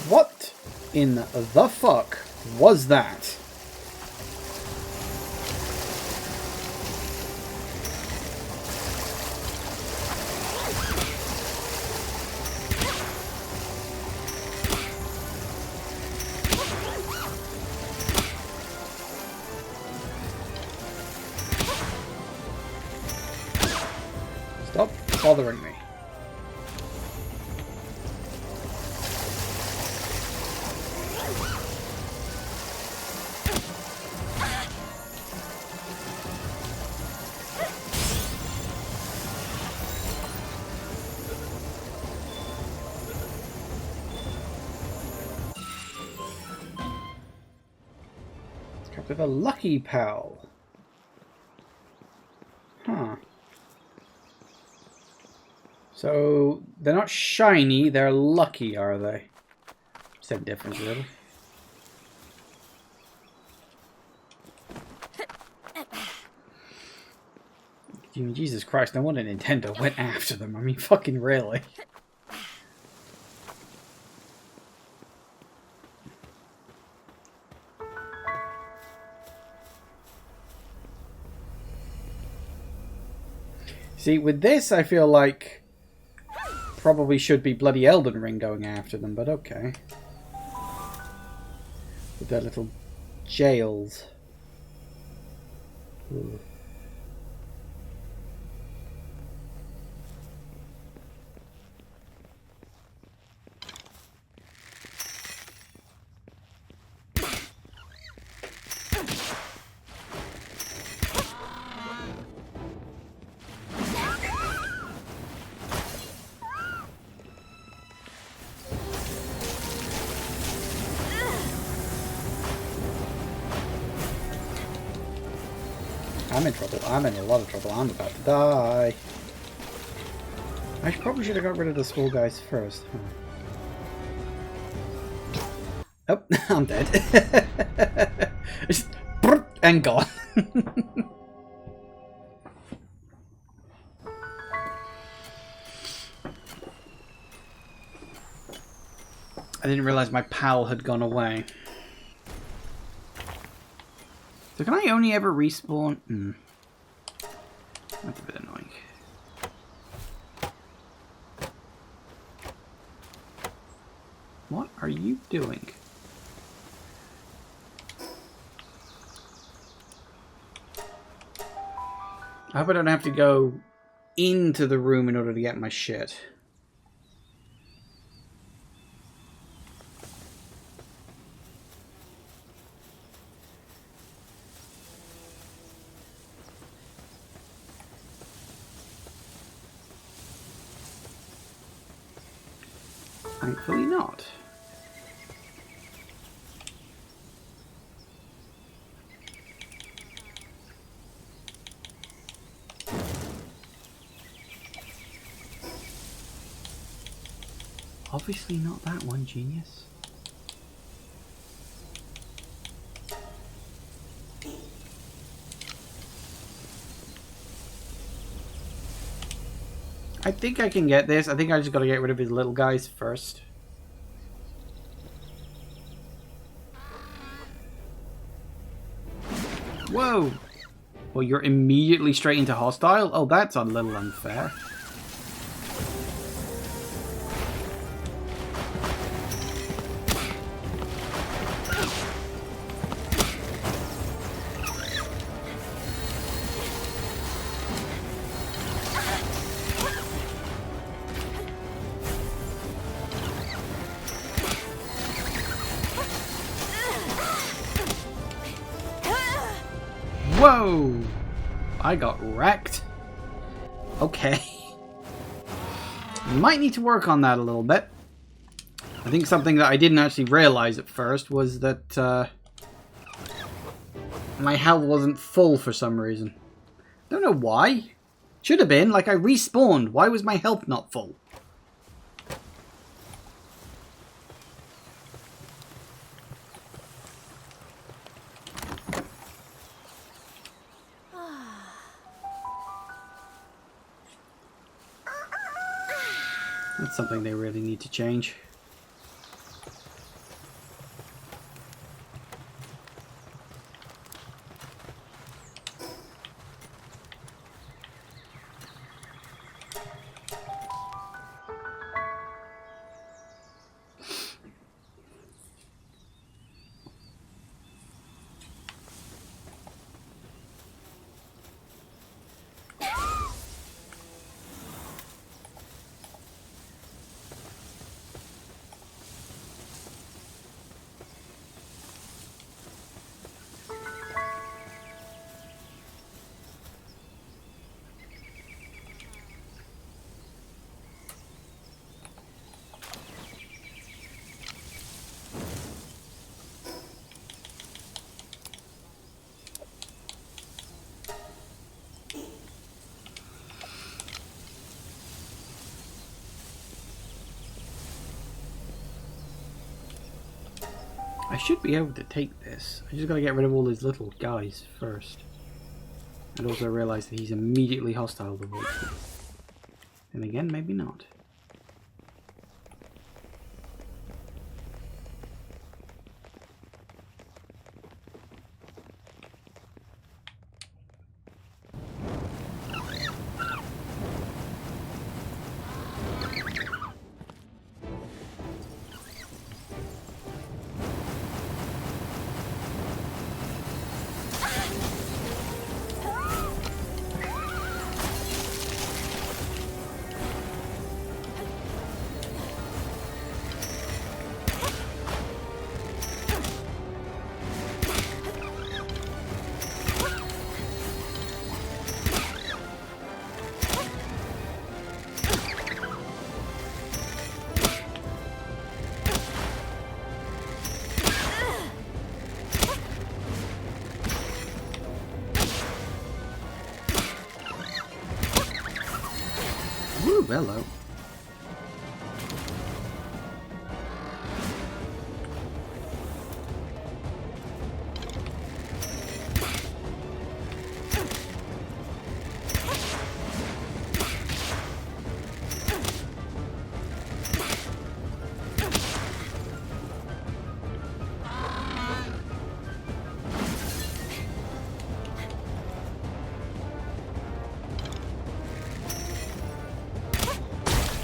What in the fuck was that? Stop bothering me. with a lucky pal. Huh. So, they're not shiny, they're lucky, are they? Said different a little. Jesus Christ, no wonder Nintendo went after them. I mean, fucking really. See, with this, I feel like probably should be bloody Elden Ring going after them, but okay. With their little jails. Ooh. I'm in trouble. I'm in a lot of trouble. I'm about to die. I probably should have got rid of the small guys first. Huh? Oh, I'm dead. Just and gone. I didn't realize my pal had gone away. So can I only ever respawn? That's a bit annoying. What are you doing? I hope I don't have to go into the room in order to get my shit. Thankfully not. Obviously not that one, genius. I think I can get this. I think I just gotta get rid of his little guys first. Whoa! Well, you're immediately straight into hostile? Oh, that's a little unfair. Whoa! I got wrecked. Okay. Might need to work on that a little bit. I think something that I didn't actually realize at first was that my health wasn't full for some reason. Don't know why. Should have been. Like, I respawned. Why was my health not full? That's something they really need to change. I should be able to take this. I just gotta get rid of all these little guys first. And also realize that he's immediately hostile towards me. And again, maybe not. Ooh, hello.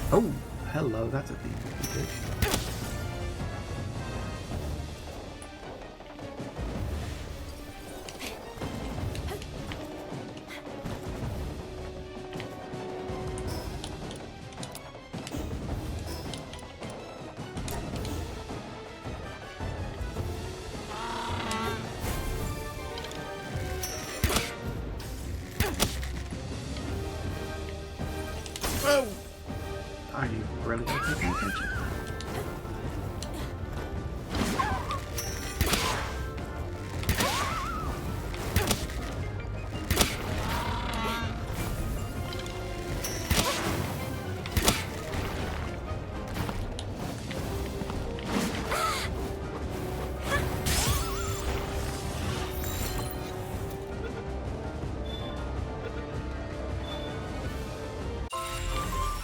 Oh, hello, that's a thing we can do. Oh! Are you really taking attention?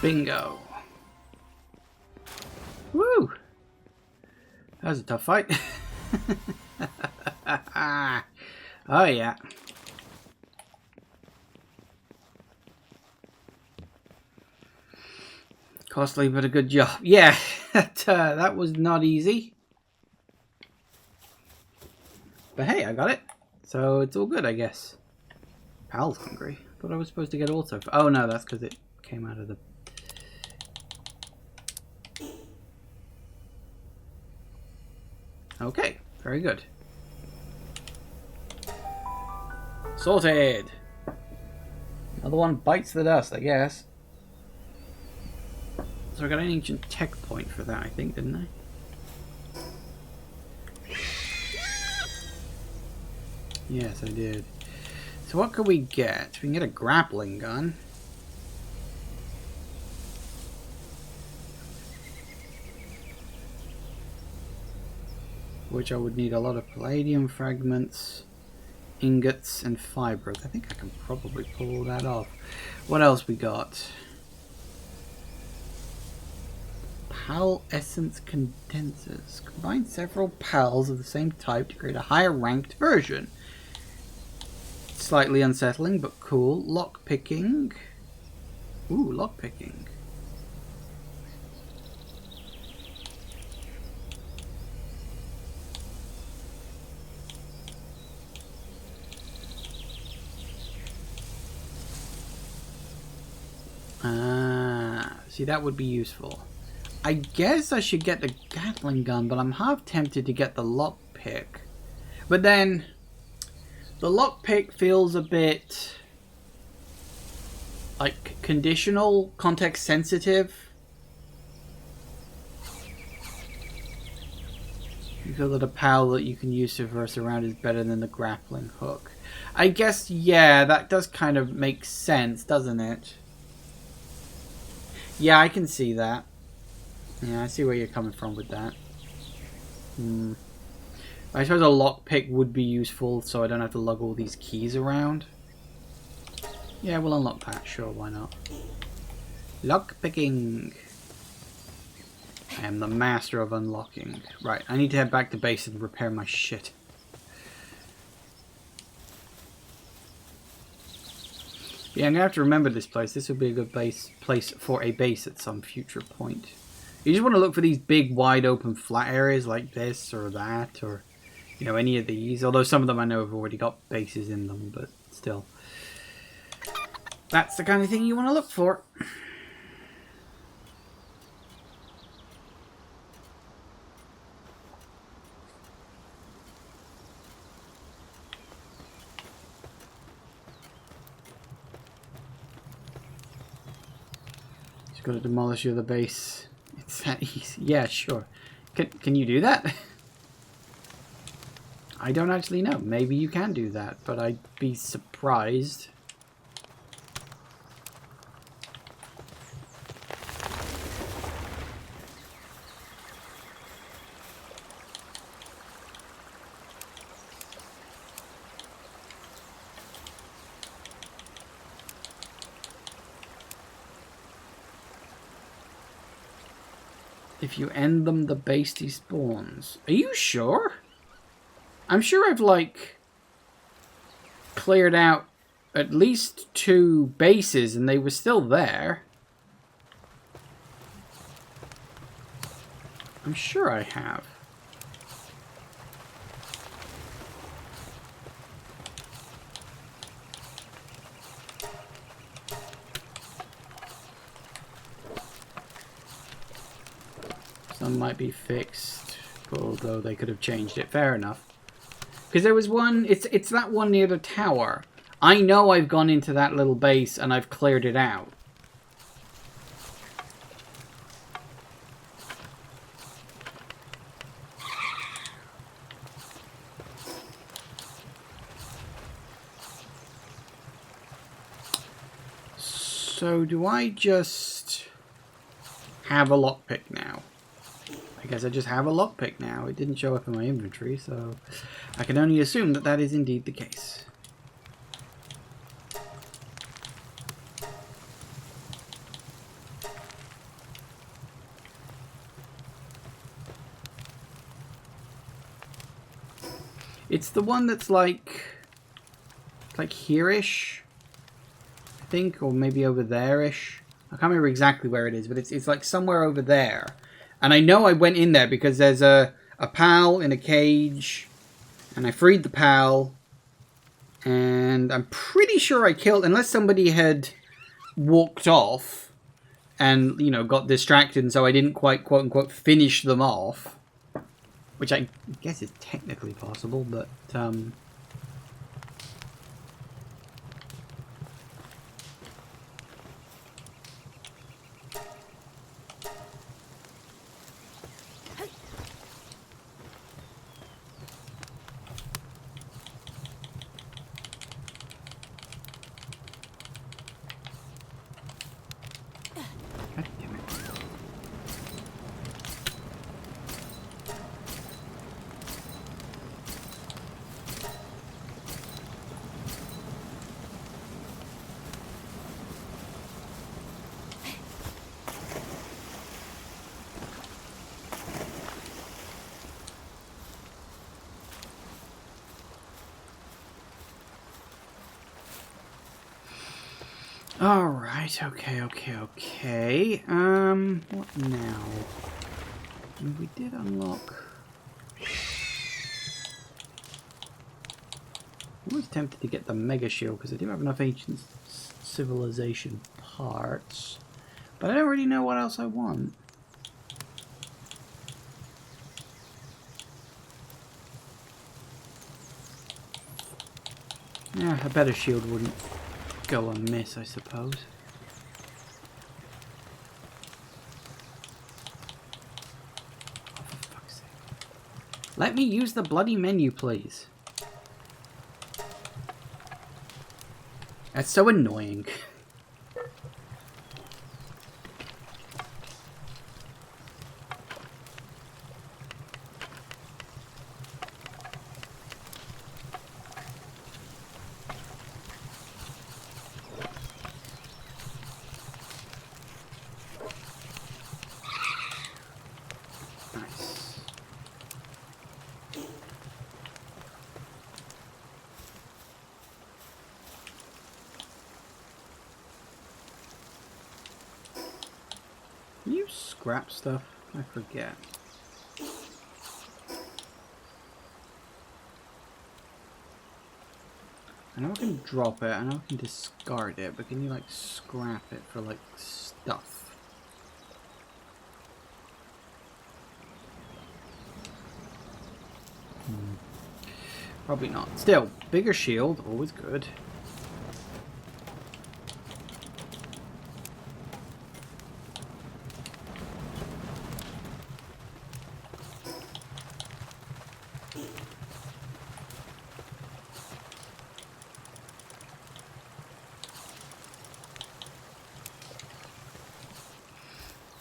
Bingo. Woo! That was a tough fight. Oh yeah. Costly but a good job. Yeah, that was not easy. But hey, I got it. So it's all good, I guess. Pal's hungry. Thought I was supposed to get also. Oh no, that's because it came out of the... Okay, very good. Sorted! Another one bites the dust, I guess. So I got an ancient tech point for that, I think, didn't I? Yes, I did. So what could we get? We can get a grappling gun. Which I would need a lot of palladium fragments, ingots, and fibers. I think I can probably pull that off. What else we got? PAL essence condensers. Combine several PALs of the same type to create a higher ranked version. Slightly unsettling, but cool. Lock picking. Ooh, lock picking. See, that would be useful. I guess I should get the Gatling gun, but I'm half tempted to get the lockpick. But then, the lockpick feels a bit like conditional, context sensitive. You feel that a PAL that you can use to verse around is better than the grappling hook. I guess, yeah, that does kind of make sense, doesn't it? Yeah, I can see that. Yeah, I see where you're coming from with that. I suppose a lockpick would be useful so I don't have to lug all these keys around. Yeah, we'll unlock that. Sure, why not? Lockpicking. I am the master of unlocking. Right, I need to head back to base and repair my shit. Yeah, I'm going to have to remember this place. This would be a good place for a base at some future point. You just want to look for these big, wide open, flat areas like this or that, or, you know, any of these. Although some of them I know have already got bases in them, but still. That's the kind of thing you want to look for. Just got to demolish your other base. It's that easy. Yeah, sure. Can you do that? I don't actually know. Maybe you can do that, but I'd be surprised. If you end them, the base despawns. Are you sure? I'm sure I've, like, cleared out at least 2 bases and they were still there. I'm sure I have. Some might be fixed, although they could have changed it. Fair enough. Because there was one, it's that one near the tower. I know I've gone into that little base and I've cleared it out. So do I just have a lockpick now? I guess I just have a lockpick now. It didn't show up in my inventory, so I can only assume that that is indeed the case. It's the one that's like here-ish, I think, or maybe over there-ish. I can't remember exactly where it is, but it's like somewhere over there. And I know I went in there because there's a pal in a cage, and I freed the pal, and I'm pretty sure I killed, unless somebody had walked off and, you know, got distracted, and so I didn't quite, quote-unquote, finish them off, which I guess is technically possible, but, God damn it. Alright, okay. What now? We did unlock... I was tempted to get the Mega Shield because I do have enough Ancient Civilization parts. But I don't really know what else I want. Yeah, a better shield wouldn't go amiss, I suppose. Oh, for fuck's sake. Let me use the bloody menu, please. That's so annoying. Can you scrap stuff? I forget. I know I can drop it, I know I can discard it, but can you like scrap it for like stuff? Probably not. Still, bigger shield, always good.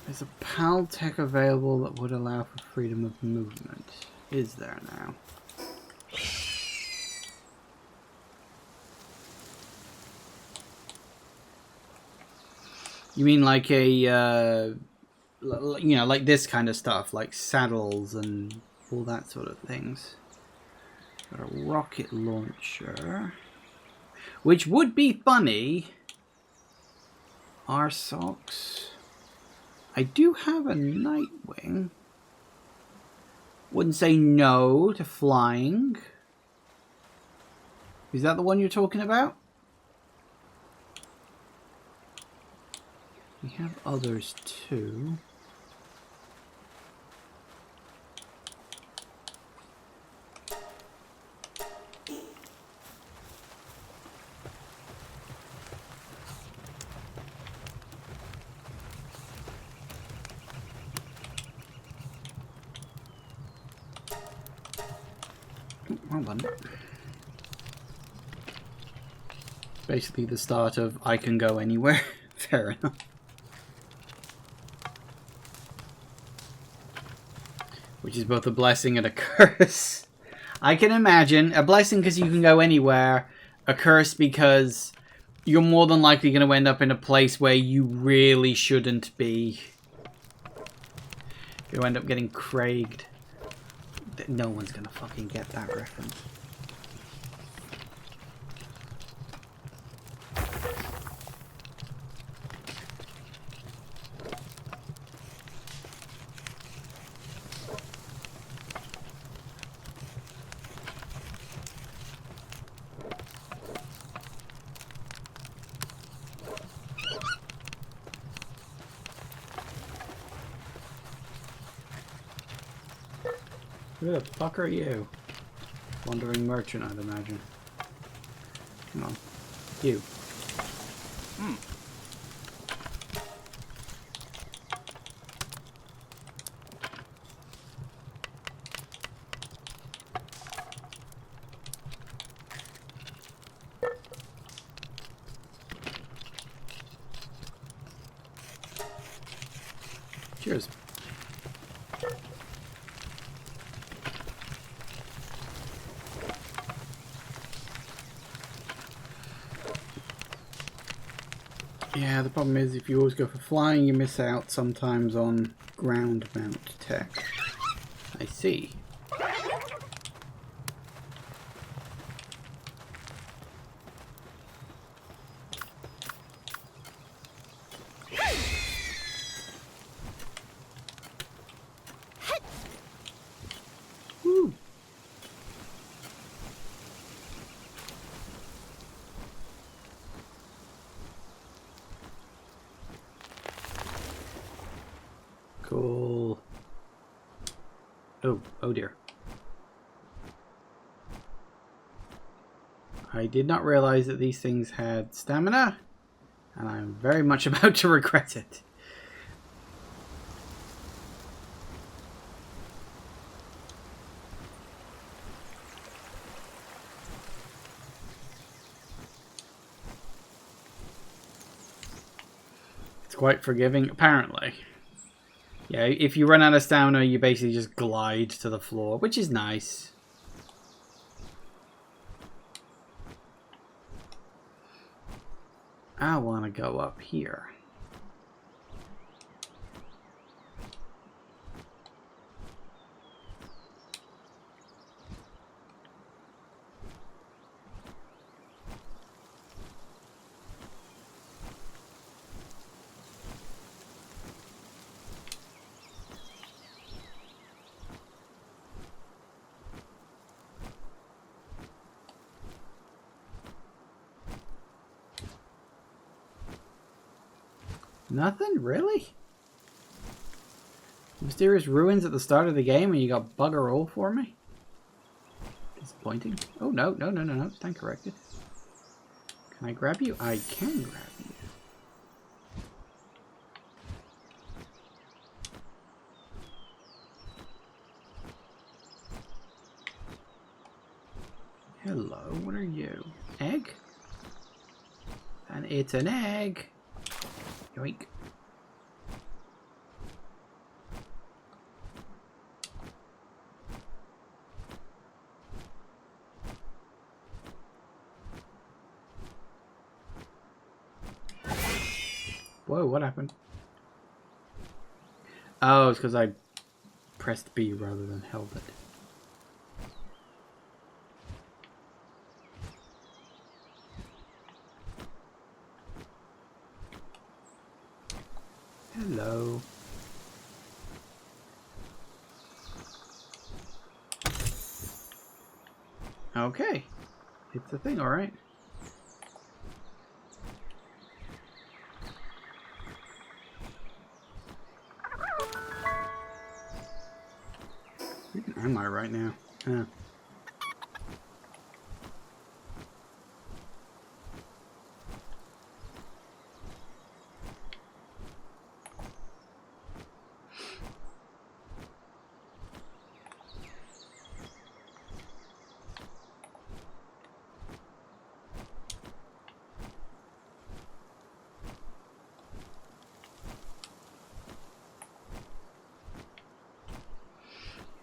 There's a PAL tech available that would allow for freedom of movement. Is there now? You mean like a, you know, like this kind of stuff, like saddles and all that sort of things. Got a rocket launcher, which would be funny. Our socks. I do have a Nightwing. Wouldn't say no to flying. Is that the one you're talking about? We have others too. Hold on. Basically the start of I can go anywhere. Fair enough. Which is both a blessing and a curse. I can imagine. A blessing because you can go anywhere. A curse because you're more than likely going to end up in a place where you really shouldn't be. You'll end up getting Craiged. No one's going to fucking get that reference. Who the fuck are you? Wandering merchant, I'd imagine. Come on. You. Cheers. Yeah, the problem is if you always go for flying, you miss out sometimes on ground mount tech. I see. Woo. Cool. Oh dear. I did not realize that these things had stamina, and I'm very much about to regret it. It's quite forgiving, apparently. Yeah, if you run out of stamina, you basically just glide to the floor, which is nice. I want to go up here. Nothing? Really? Mysterious ruins at the start of the game and you got bugger all for me? Disappointing. Oh, no. Stand corrected. Can I grab you? I can grab you. Hello, what are you? Egg? And it's an egg. Yoink. Whoa, what happened? Oh, it's because I pressed B rather than held it. Hello. Okay. It's a thing, alright. Where am I right now?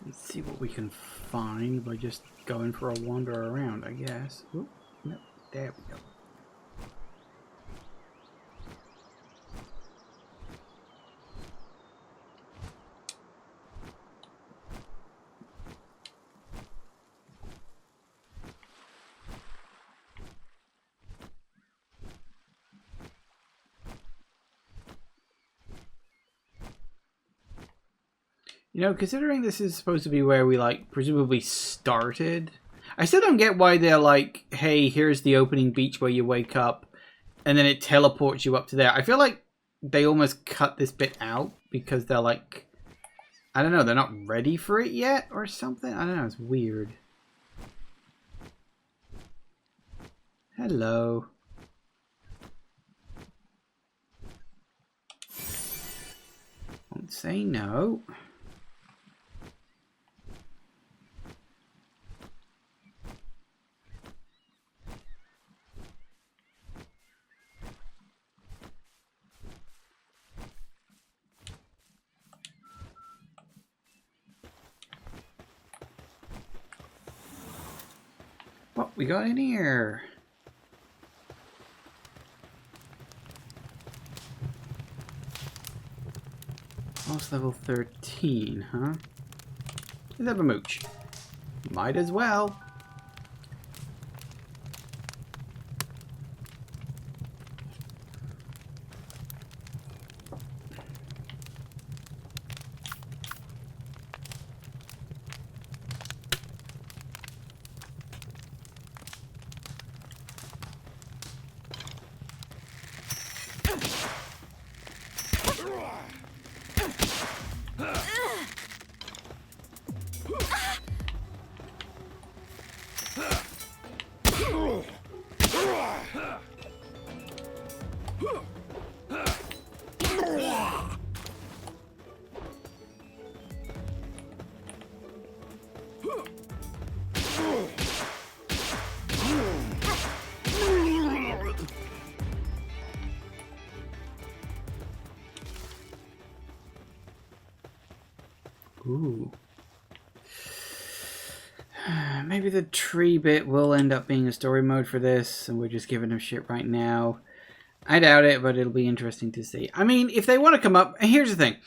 Let's see what we can find by just going for a wander around, I guess. Oop, no, there we go. You know, considering this is supposed to be where we, like, presumably started, I still don't get why they're like, hey, here's the opening beach where you wake up, and then it teleports you up to there. I feel like they almost cut this bit out because they're like, I don't know, they're not ready for it yet or something. I don't know, it's weird. Hello. Won't say no. What we got in here? Boss level 13, huh? Let's have a mooch. Might as well. Ooh. Maybe the tree bit will end up being a story mode for this, and we're just giving them shit right now. I doubt it, but it'll be interesting to see. I mean, if they want to come up... Here's the thing.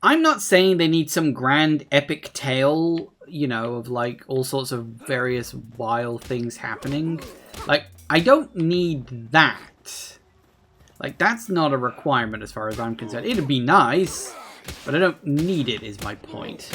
I'm not saying they need some grand epic tale, you know, of like all sorts of various wild things happening. Like, I don't need that. Like, that's not a requirement as far as I'm concerned. It'd be nice, but I don't need it, is my point.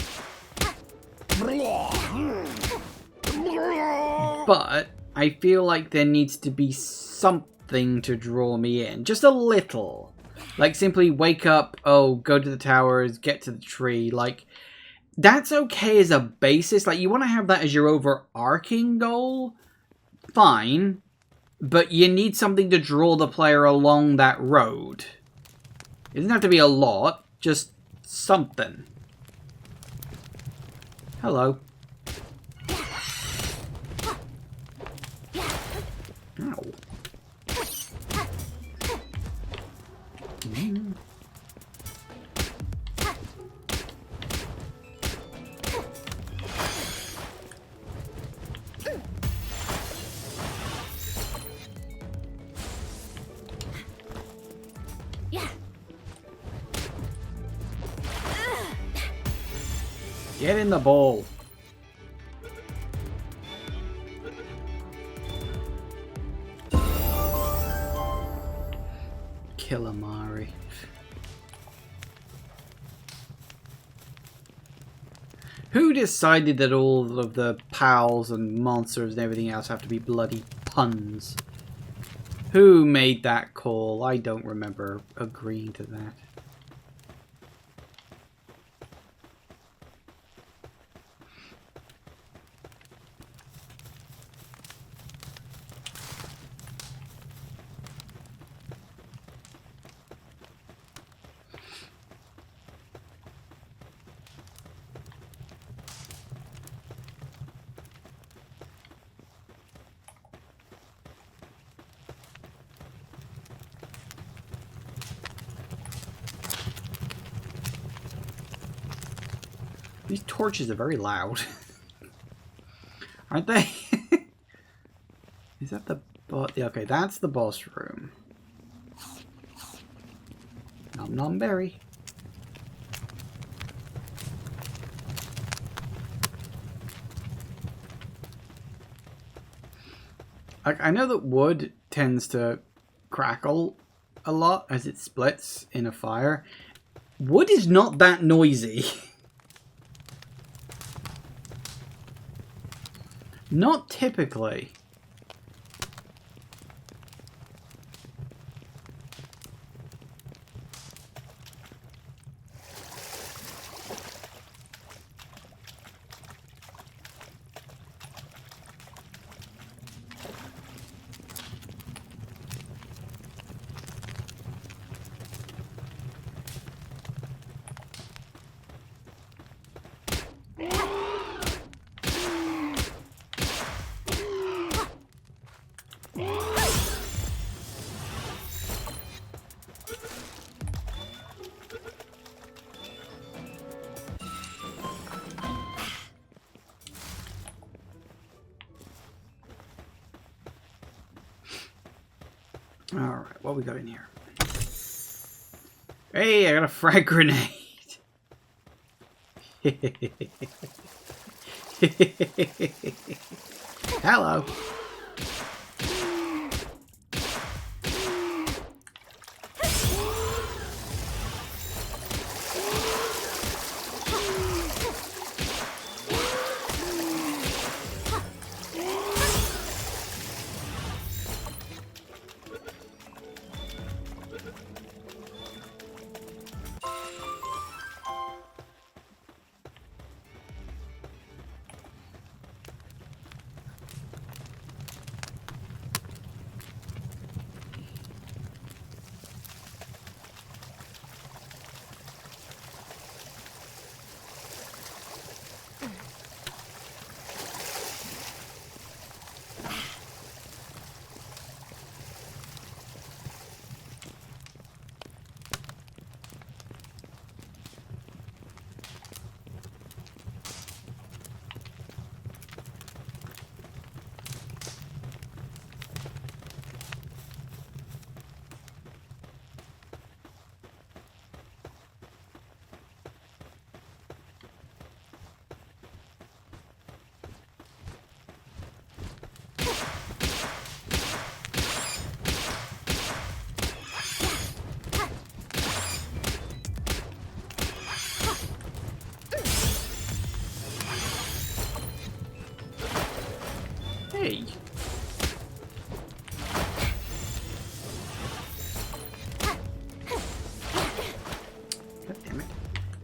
But I feel like there needs to be something to draw me in. Just a little. Like, simply wake up, oh, go to the towers, get to the tree. Like, that's okay as a basis. Like, you want to have that as your overarching goal. Fine. But you need something to draw the player along that road. It doesn't have to be a lot, just something. Hello. Ow. Mm. Get in the bowl. Killamari. Who decided that all of the pals and monsters and everything else have to be bloody puns? Who made that call? I don't remember agreeing to that. These torches are very loud. Aren't they? Is that the boss? Yeah, okay, that's the boss room. Nom nom berry. I know that wood tends to crackle a lot as it splits in a fire. Wood is not that noisy. Not typically. Alright, what we got in here? Hey, I got a frag grenade! Hello!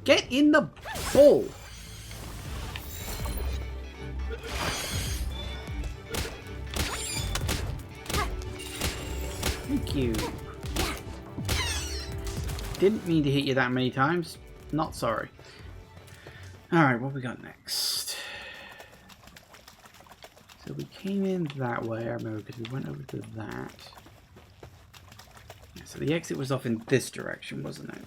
Get in the bowl. Thank you. Didn't mean to hit you that many times. Not sorry. Alright, what we got next? So we came in that way, I remember, because we went over to that. Yeah, so the exit was off in this direction, wasn't it?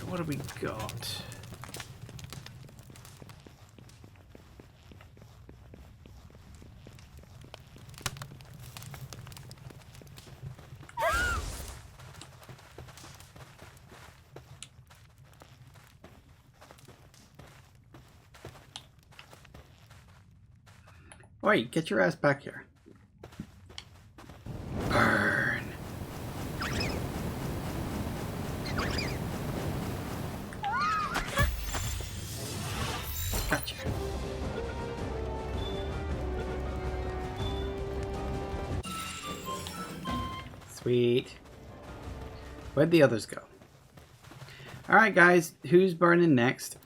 What have we got? Wait, get your ass back here. Burn. Gotcha. Sweet. Where'd the others go? Alright guys, who's burning next?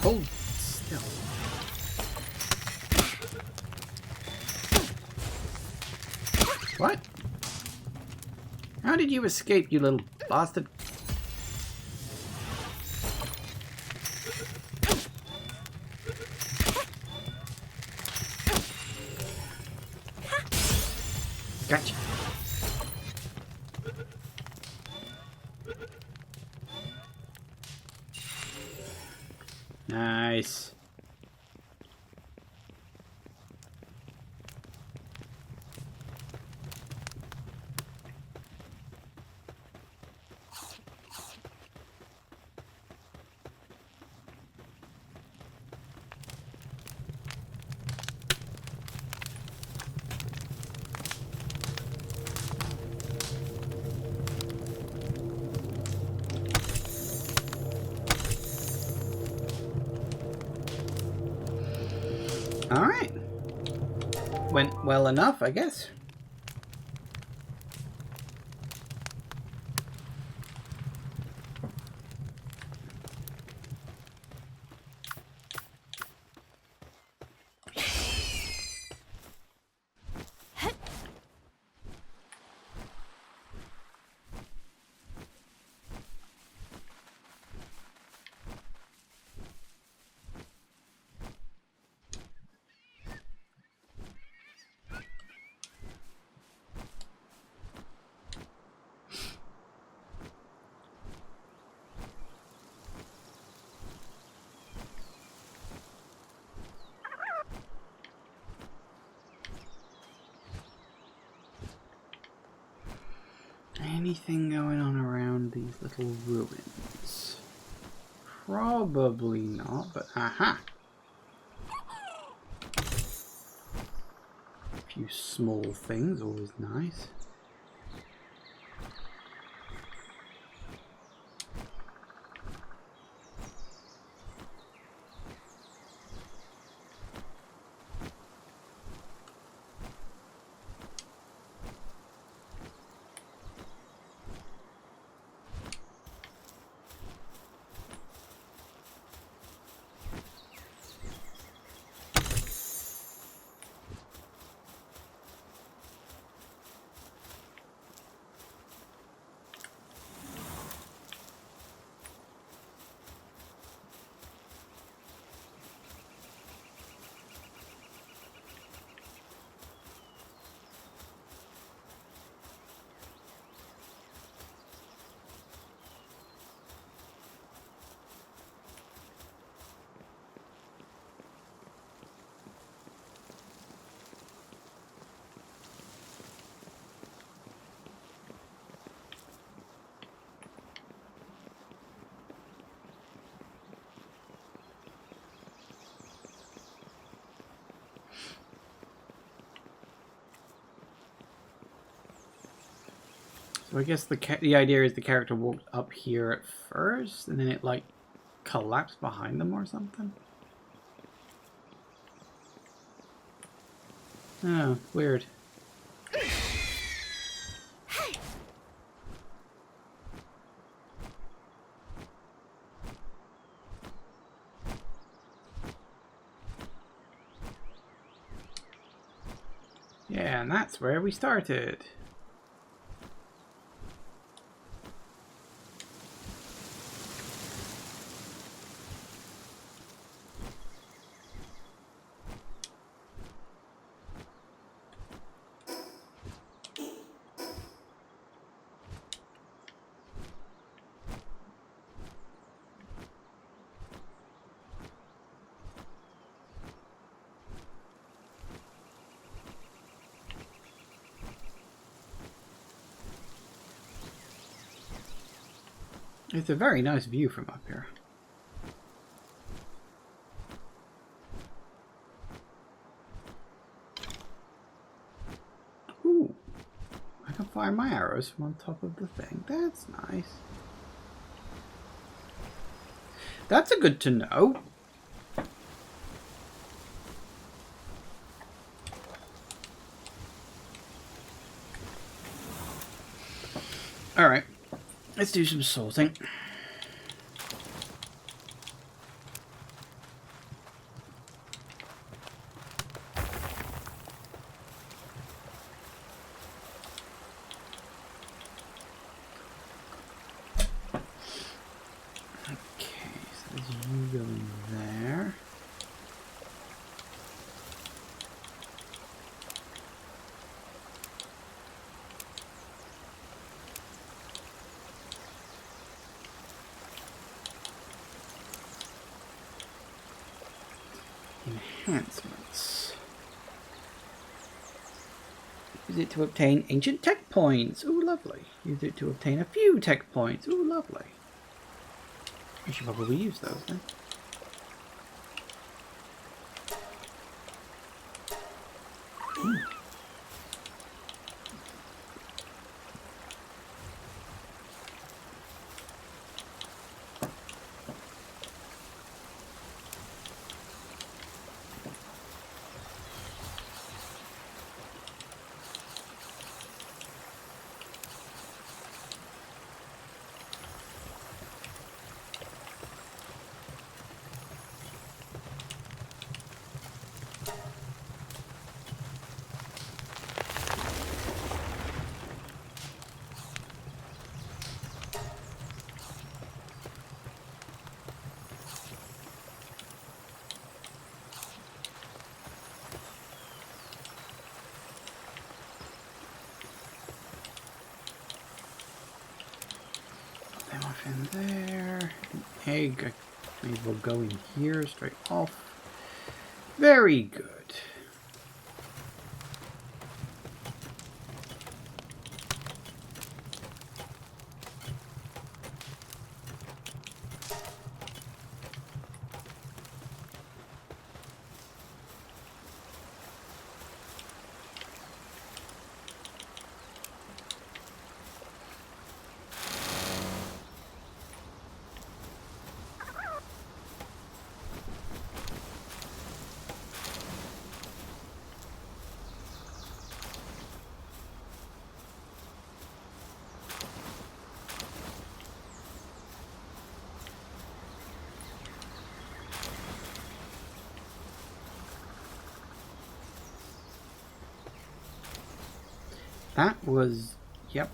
Hold still. What? How did you escape, you little bastard? Gotcha. Nice. All right. Went well enough, I guess. Anything going on around these little ruins? Probably not, but aha! A few small things, always nice. So I guess the idea is the character walked up here at first, and then it like collapsed behind them or something. Oh, weird. Yeah, and that's where we started. It's a very nice view from up here. Ooh, I can fire my arrows from on top of the thing. That's nice. That's a good to know. Alright, let's do some sorting. Enhancements. Use it to obtain ancient tech points. Ooh, lovely. Use it to obtain a few tech points. Ooh, lovely. I should probably use those then. In there, an egg. I may as well go in here straight off. Very good. That was, yep,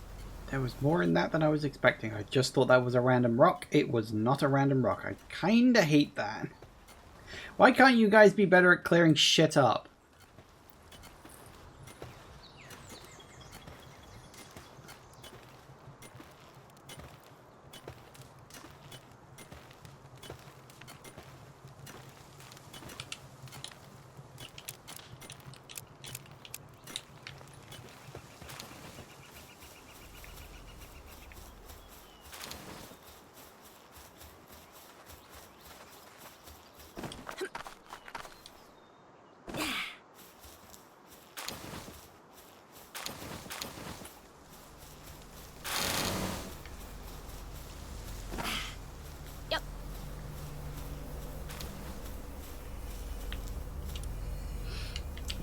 there was more in that than I was expecting. I just thought that was a random rock. It was not a random rock. I kinda hate that. Why can't you guys be better at clearing shit up?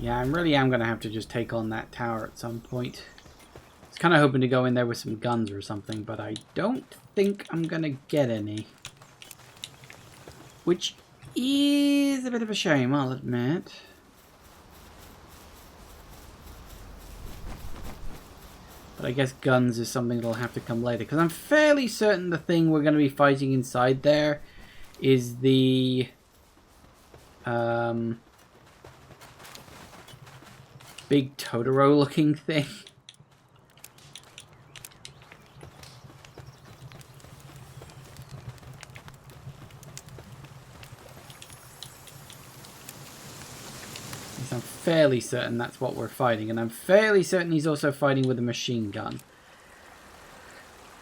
Yeah, I really am going to have to just take on that tower at some point. I was kind of hoping to go in there with some guns or something, but I don't think I'm going to get any. Which is a bit of a shame, I'll admit. But I guess guns is something that'll have to come later. Because I'm fairly certain the thing we're going to be fighting inside there is the... big Totoro looking thing. I'm fairly certain that's what we're fighting, and I'm fairly certain he's also fighting with a machine gun.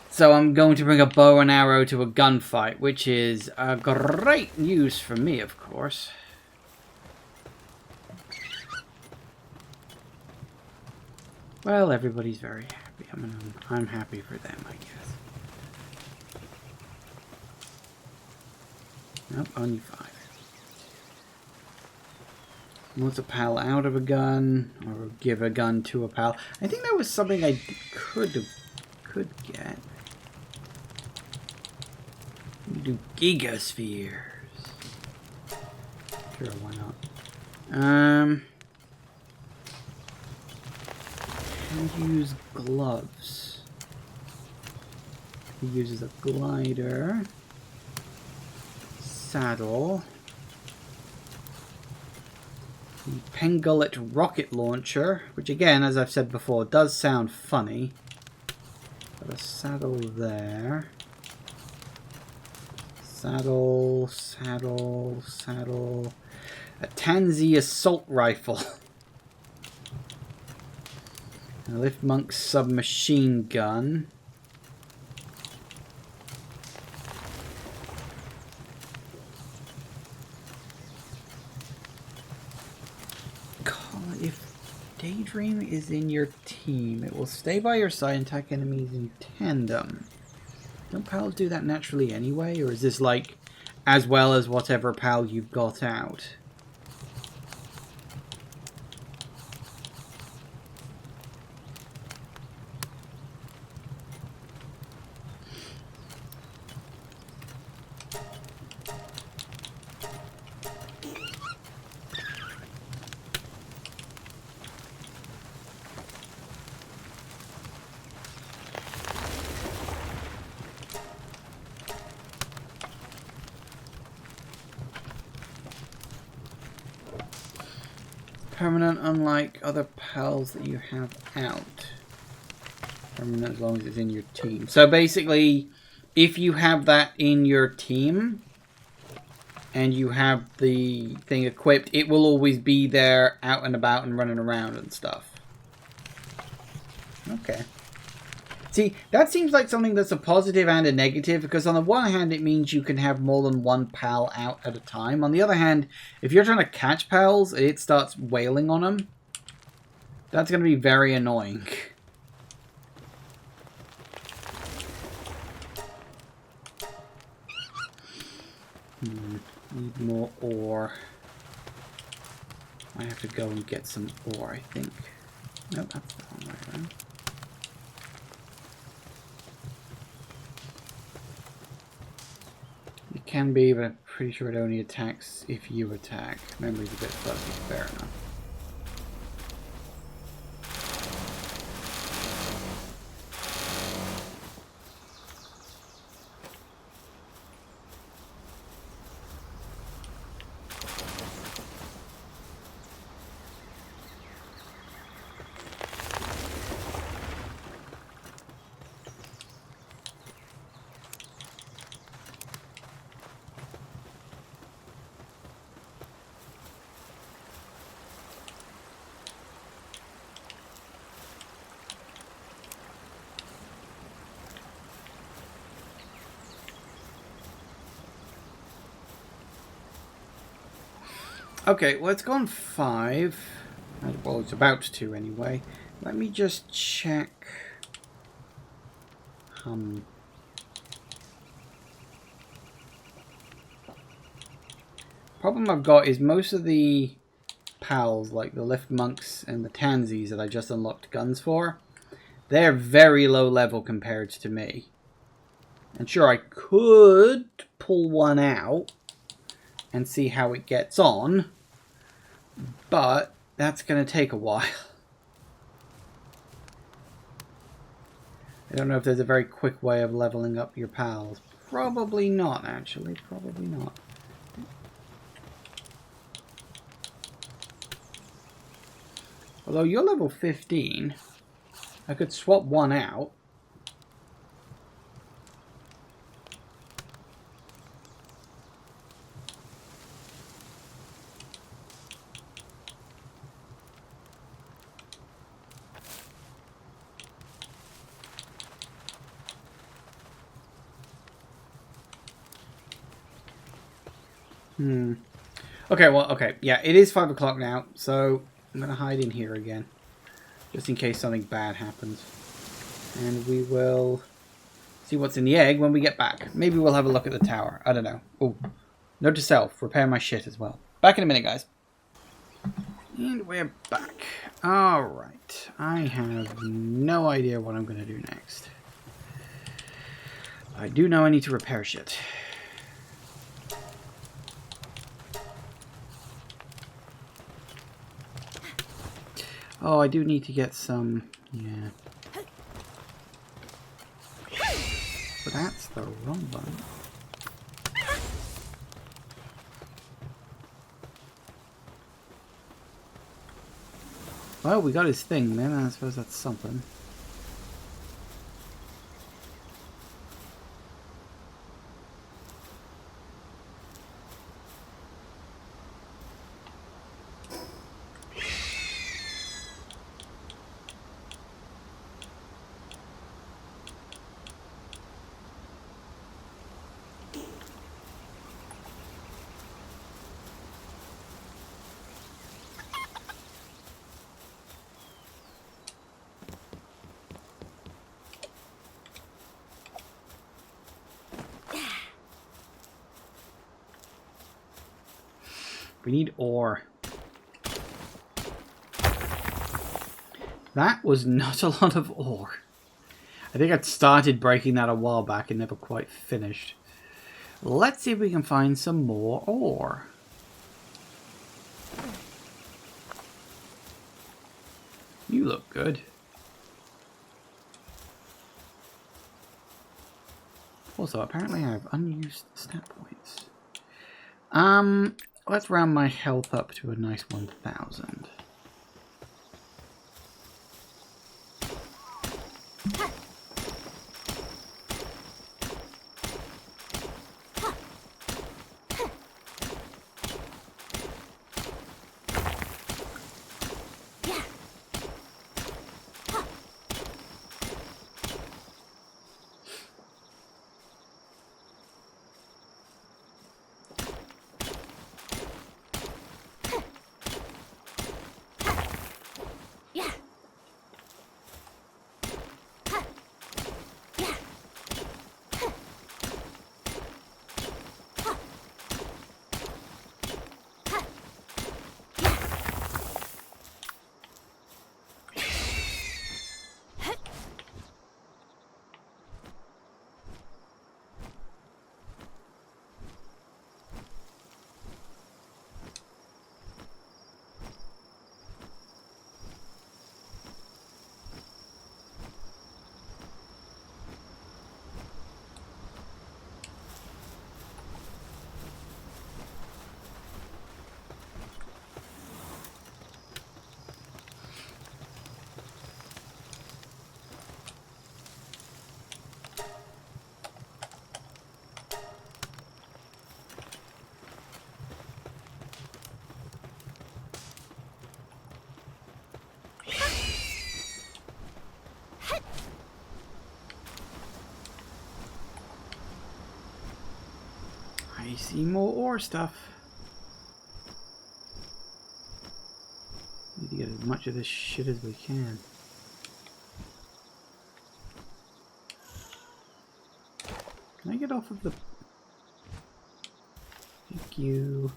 So I'm going to bring a bow and arrow to a gunfight, which is great news for me, of course. Well, everybody's very happy. I'm happy for them, I guess. Nope, only 5. Wants a pal out of a gun, or give a gun to a pal. I think that was something I could get. Do gigaspheres. Sure, why not? Can use gloves. He uses a glider, saddle. The Pengullet rocket launcher, which again, as I've said before, does sound funny. Got a saddle there. Saddle, saddle, saddle. A Tansy assault rifle. A Lift Monk submachine gun. If Daydream is in your team, it will stay by your side and attack enemies in tandem. Don't pals do that naturally anyway, or is this like as well as whatever pal you've got out? Permanent, unlike other pals that you have out. Permanent as long as it's in your team. So basically, if you have that in your team, and you have the thing equipped, it will always be there, out and about and running around and stuff. Okay. See, that seems like something that's a positive and a negative, because on the one hand it means you can have more than one pal out at a time. On the other hand, if you're trying to catch pals and it starts wailing on them, that's going to be very annoying. Need more ore. I have to go and get some ore, I think. Nope, that's the wrong way around. It can be, but I'm pretty sure it only attacks if you attack. Memory's a bit fuzzy, fair enough. Okay, well, it's gone 5. Well, it's about to anyway. Let me just check. Problem I've got is most of the pals, like the Lift Monks and the Tansies that I just unlocked guns for, they're very low level compared to me. And sure, I could pull one out and see how it gets on, but that's going to take a while. I don't know if there's a very quick way of leveling up your pals. Probably not, actually. Probably not. Although you're level 15, I could swap one out. Okay, well, okay. Yeah, it is 5 o'clock now, so I'm going to hide in here again. Just in case something bad happens. And we will see what's in the egg when we get back. Maybe we'll have a look at the tower. I don't know. Oh, note to self. Repair my shit as well. Back in a minute, guys. And we're back. Alright. I have no idea what I'm going to do next. I do know I need to repair shit. Oh, I do need to get some... Yeah. But that's the wrong one. Well, we got his thing then. I suppose that's something. We need ore. That was not a lot of ore. I think I'd started breaking that a while back and never quite finished. Let's see if we can find some more ore. You look good. Also, apparently I have unused stat points. Let's round my health up to a nice 1,000. I see more ore stuff. Need to get as much of this shit as we can. Can I get off of the... Thank you.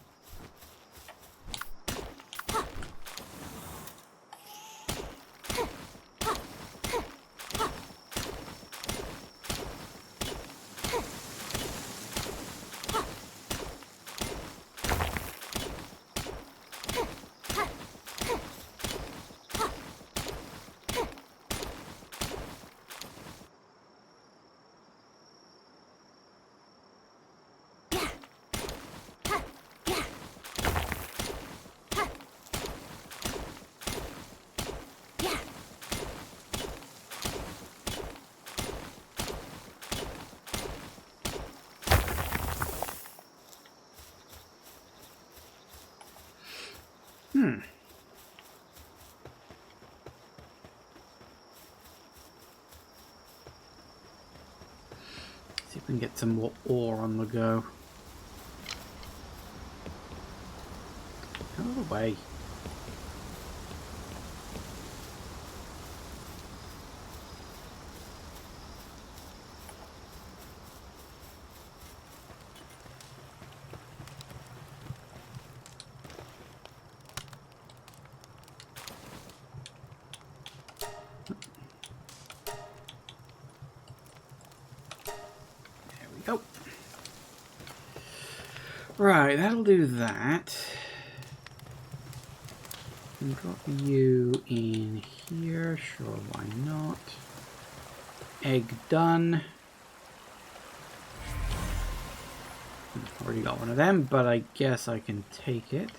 And get some more ore on the go. Out of the way. There we go. Right, that'll do that. And drop you in here. Sure, why not? Egg done. Already got one of them, but I guess I can take it.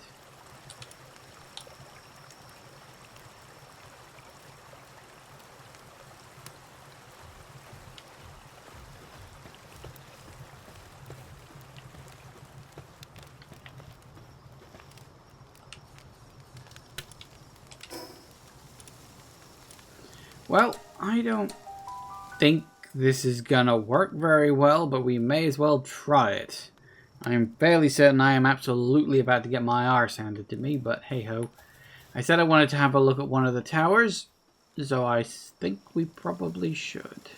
Well, I don't think this is gonna work very well, but we may as well try it. I'm fairly certain I am absolutely about to get my arse handed to me, but hey-ho. I said I wanted to have a look at one of the towers, so I think we probably should.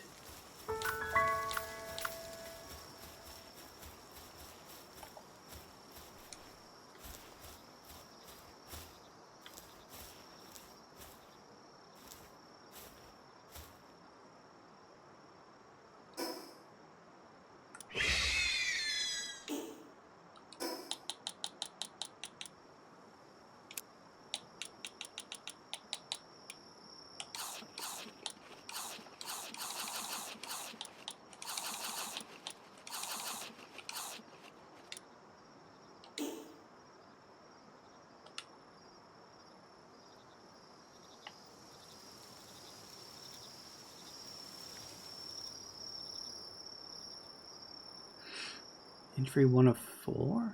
Entry 1 of 4?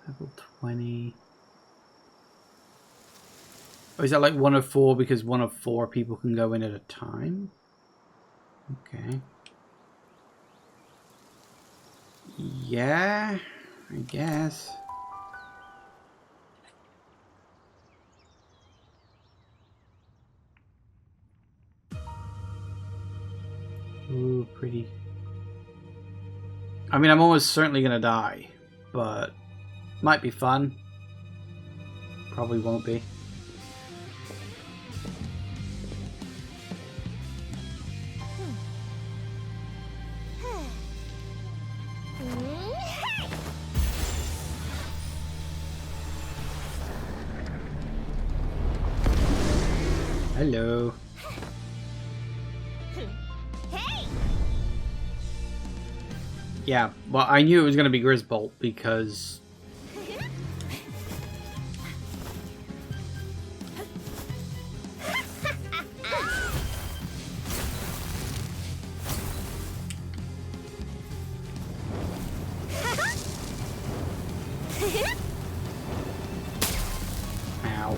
Level 20. Oh, is that like 1 of 4 because 1 of 4 people can go in at a time? Okay. Yeah, I guess. Ooh, pretty. I mean, I'm almost certainly gonna die, but might be fun. Probably won't be. Hello. Yeah, well, I knew it was going to be Grisbolt because... Ow.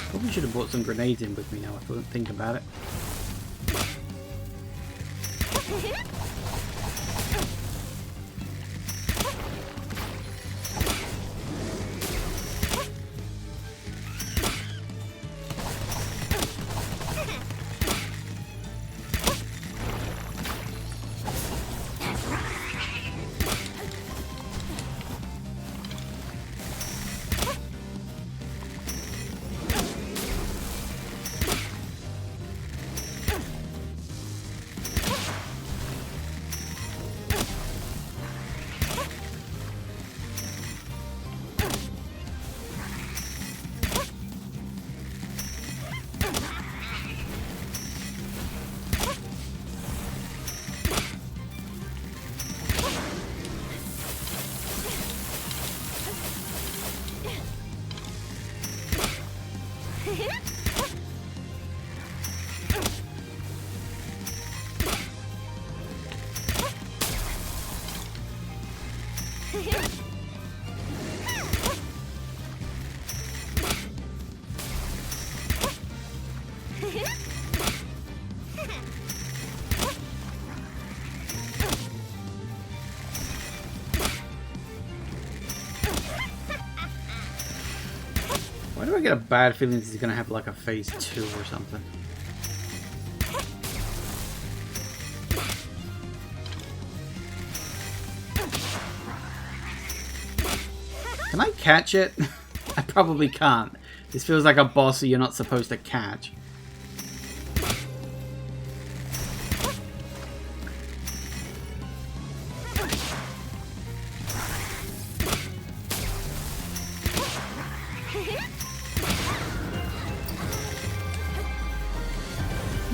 Probably should have brought some grenades in with me now if I don't think about it. Why do I get a bad feeling he's gonna have like a phase 2 or something? Can I catch it? I probably can't. This feels like a boss that you're not supposed to catch.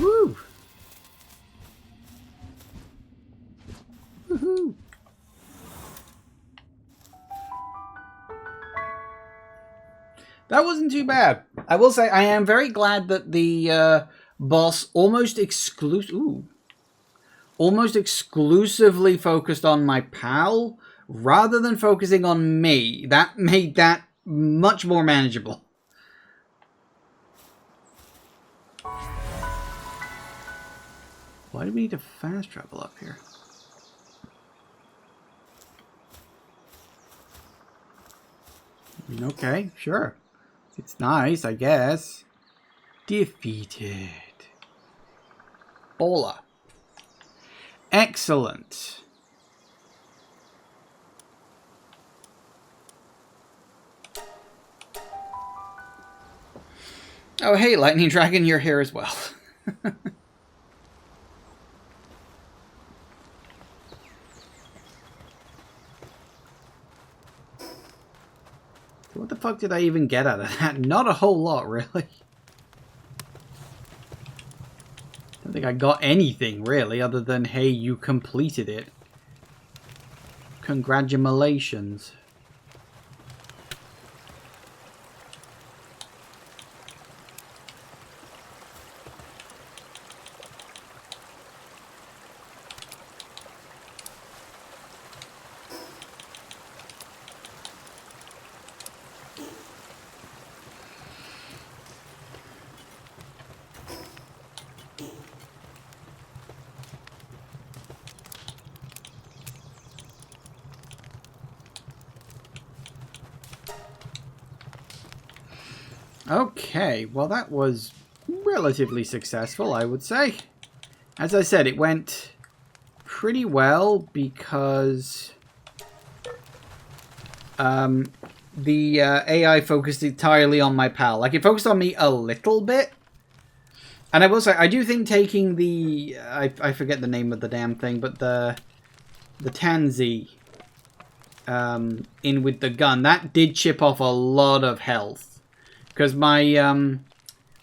Woo! Woohoo! That wasn't too bad. I will say I am very glad that the boss almost exclusively focused on my pal rather than focusing on me. That made that much more manageable. Why do we need to fast travel up here? Okay, sure. It's nice, I guess. Defeated. Bola. Excellent. Oh, hey, Lightning Dragon, you're here as well. What the fuck did I even get out of that? Not a whole lot, really. I don't think I got anything, really, other than, hey, you completed it. Congratulations. Okay, well that was relatively successful, I would say. As I said, it went pretty well because the AI focused entirely on my pal. Like, it focused on me a little bit. And I will say, I do think taking the... I forget the name of the damn thing, but the Tansy in with the gun, that did chip off a lot of health. Because my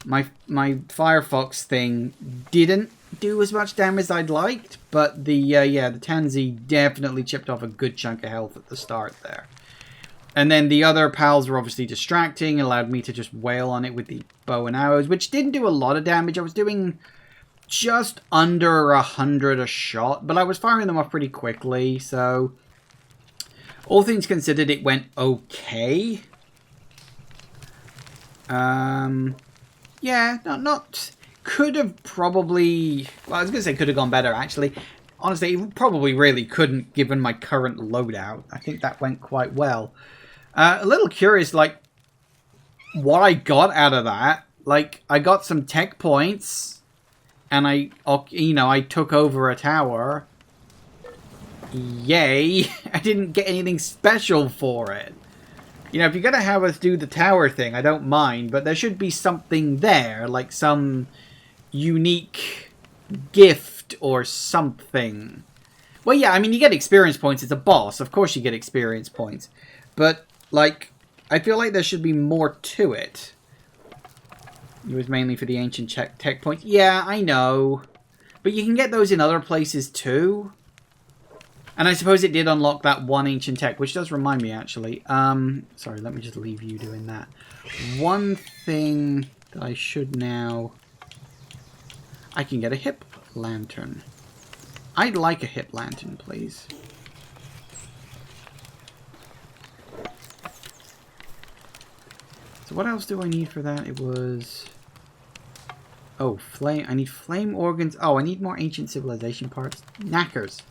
Firefox thing didn't do as much damage as I'd liked, but the Tansy definitely chipped off a good chunk of health at the start there. And then the other pals were obviously distracting, allowed me to just wail on it with the bow and arrows, which didn't do a lot of damage. I was doing just under 100 a shot, but I was firing them off pretty quickly, so all things considered, it went okay. Yeah, not could have probably, well, I was going to say could have gone better, actually. Honestly, it probably really couldn't, given my current loadout. I think that went quite well. A little curious, like, what I got out of that. Like, I got some tech points, and I took over a tower. Yay! I didn't get anything special for it. You know, if you're going to have us do the tower thing, I don't mind, but there should be something there, like some unique gift or something. Well, yeah, I mean, you get experience points. It's a boss. Of course you get experience points. But, like, I feel like there should be more to it. It was mainly for the ancient tech points. Yeah, I know. But you can get those in other places too. And I suppose it did unlock that one ancient tech, which does remind me, actually. Sorry, let me just leave you doing that. One thing that I should now... I can get a hip lantern. I'd like a hip lantern, please. So what else do I need for that? It was... Oh, flame. I need flame organs. Oh, I need more ancient civilization parts. Knackers.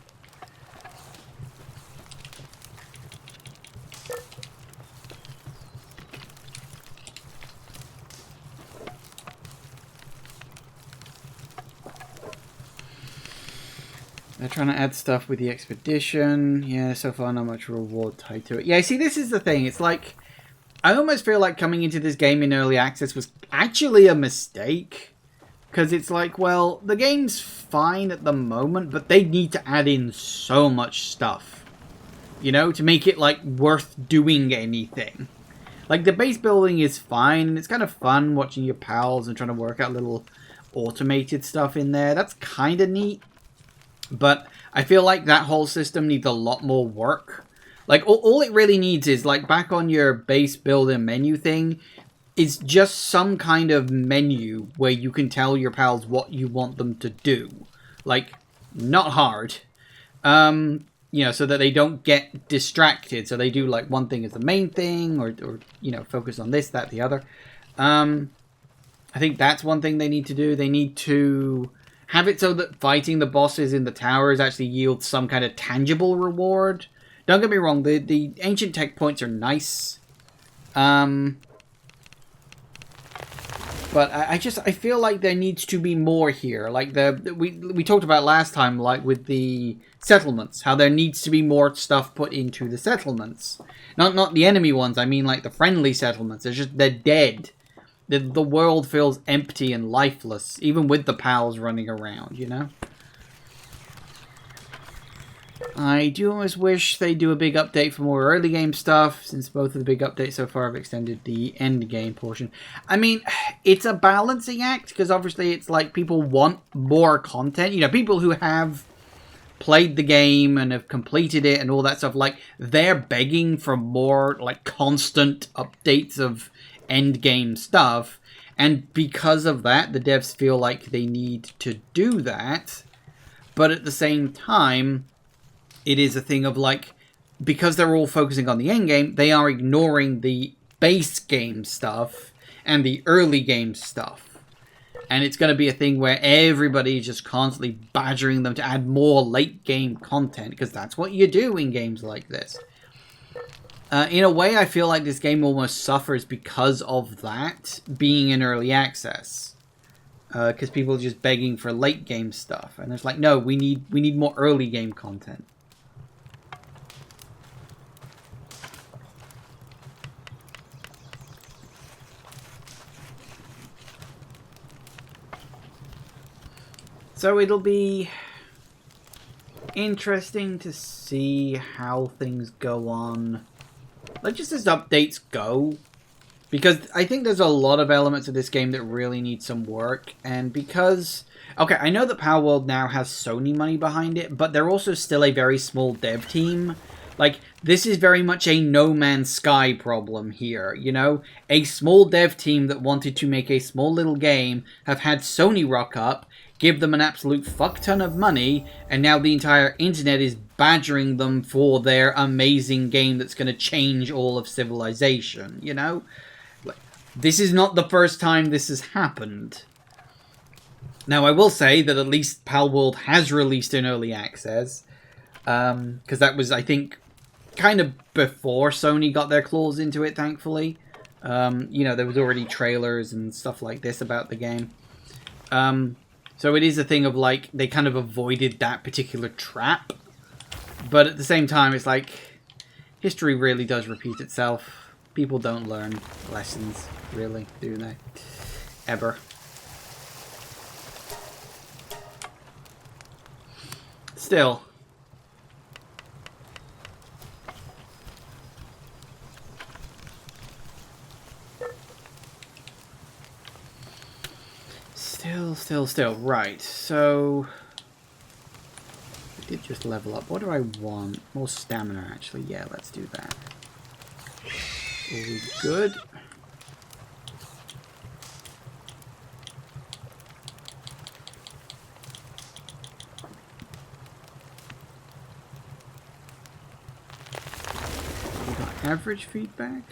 They're trying to add stuff with the expedition. Yeah, so far not much reward tied to it. Yeah, see, this is the thing. It's like, I almost feel like coming into this game in early access was actually a mistake. Because it's like, well, the game's fine at the moment, but they need to add in so much stuff. You know, to make it, like, worth doing anything. Like, the base building is fine, and it's kind of fun watching your pals and trying to work out little automated stuff in there. That's kind of neat. But I feel like that whole system needs a lot more work. Like, all it really needs is, like, back on your base builder menu thing, is just some kind of menu where you can tell your pals what you want them to do. Like, not hard. You know, so that they don't get distracted. So they do, like, one thing as the main thing, or you know, focus on this, that, the other. I think that's one thing they need to do. They need to have it so that fighting the bosses in the towers actually yields some kind of tangible reward. Don't get me wrong, the ancient tech points are nice. But I feel like there needs to be more here. Like we talked about last time, like with the settlements, how there needs to be more stuff put into the settlements. Not the enemy ones, I mean like the friendly settlements. They're dead. The world feels empty and lifeless, even with the pals running around, you know? I do almost wish they do a big update for more early game stuff, since both of the big updates so far have extended the end game portion. I mean, it's a balancing act, because obviously it's like people want more content. You know, people who have played the game and have completed it and all that stuff, like, they're begging for more, like, constant updates of end game stuff, and because of that the devs feel like they need to do that, but at the same time it is a thing of like, because they're all focusing on the end game, they are ignoring the base game stuff and the early game stuff, and it's going to be a thing where everybody is just constantly badgering them to add more late game content, because that's what you do in games like this. In a way, I feel like this game almost suffers because of that being in early access. Because people are just begging for late game stuff. And it's like, no, we need more early game content. So it'll be interesting to see how things go on. Like, just as updates go, because I think there's a lot of elements of this game that really need some work, and because, okay, I know that Palworld now has Sony money behind it, but they're also still a very small dev team. Like, this is very much a No Man's Sky problem here, you know? A small dev team that wanted to make a small little game have had Sony rock up, give them an absolute fuck ton of money, and now the entire internet is badgering them for their amazing game that's going to change all of civilization, you know? This is not the first time this has happened. Now, I will say that at least Palworld has released in early access, because that was, I think, kind of before Sony got their claws into it, thankfully. You know, there was already trailers and stuff like this about the game. So it is a thing of, like, they kind of avoided that particular trap. But at the same time, it's like, history really does repeat itself. People don't learn lessons, really, do they? Ever. Still. Still. Right, so... I did just level up. What do I want? More stamina, actually. Yeah, let's do that. Are we good? We got average feedback?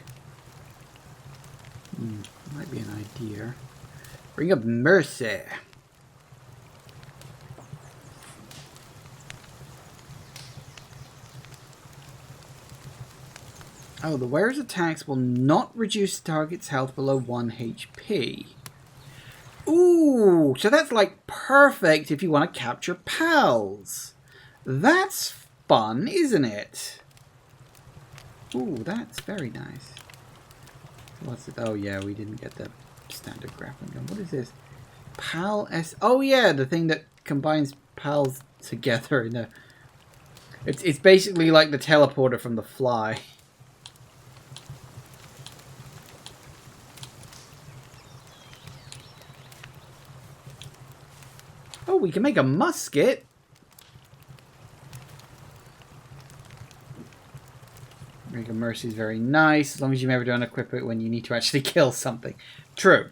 Might be an idea. Ring of Mercy. Oh, the wearer's attacks will not reduce the target's health below 1 HP. Ooh, so that's like perfect if you want to capture pals. That's fun, isn't it? Ooh, that's very nice. What's it? Oh yeah, we didn't get the standard grappling gun. What is this? Pal S. Oh yeah, the thing that combines pals together in a. It's basically like the teleporter from The Fly. Oh, we can make a musket. Ring of Mercy is very nice, as long as you never don't equip it when you need to actually kill something. True.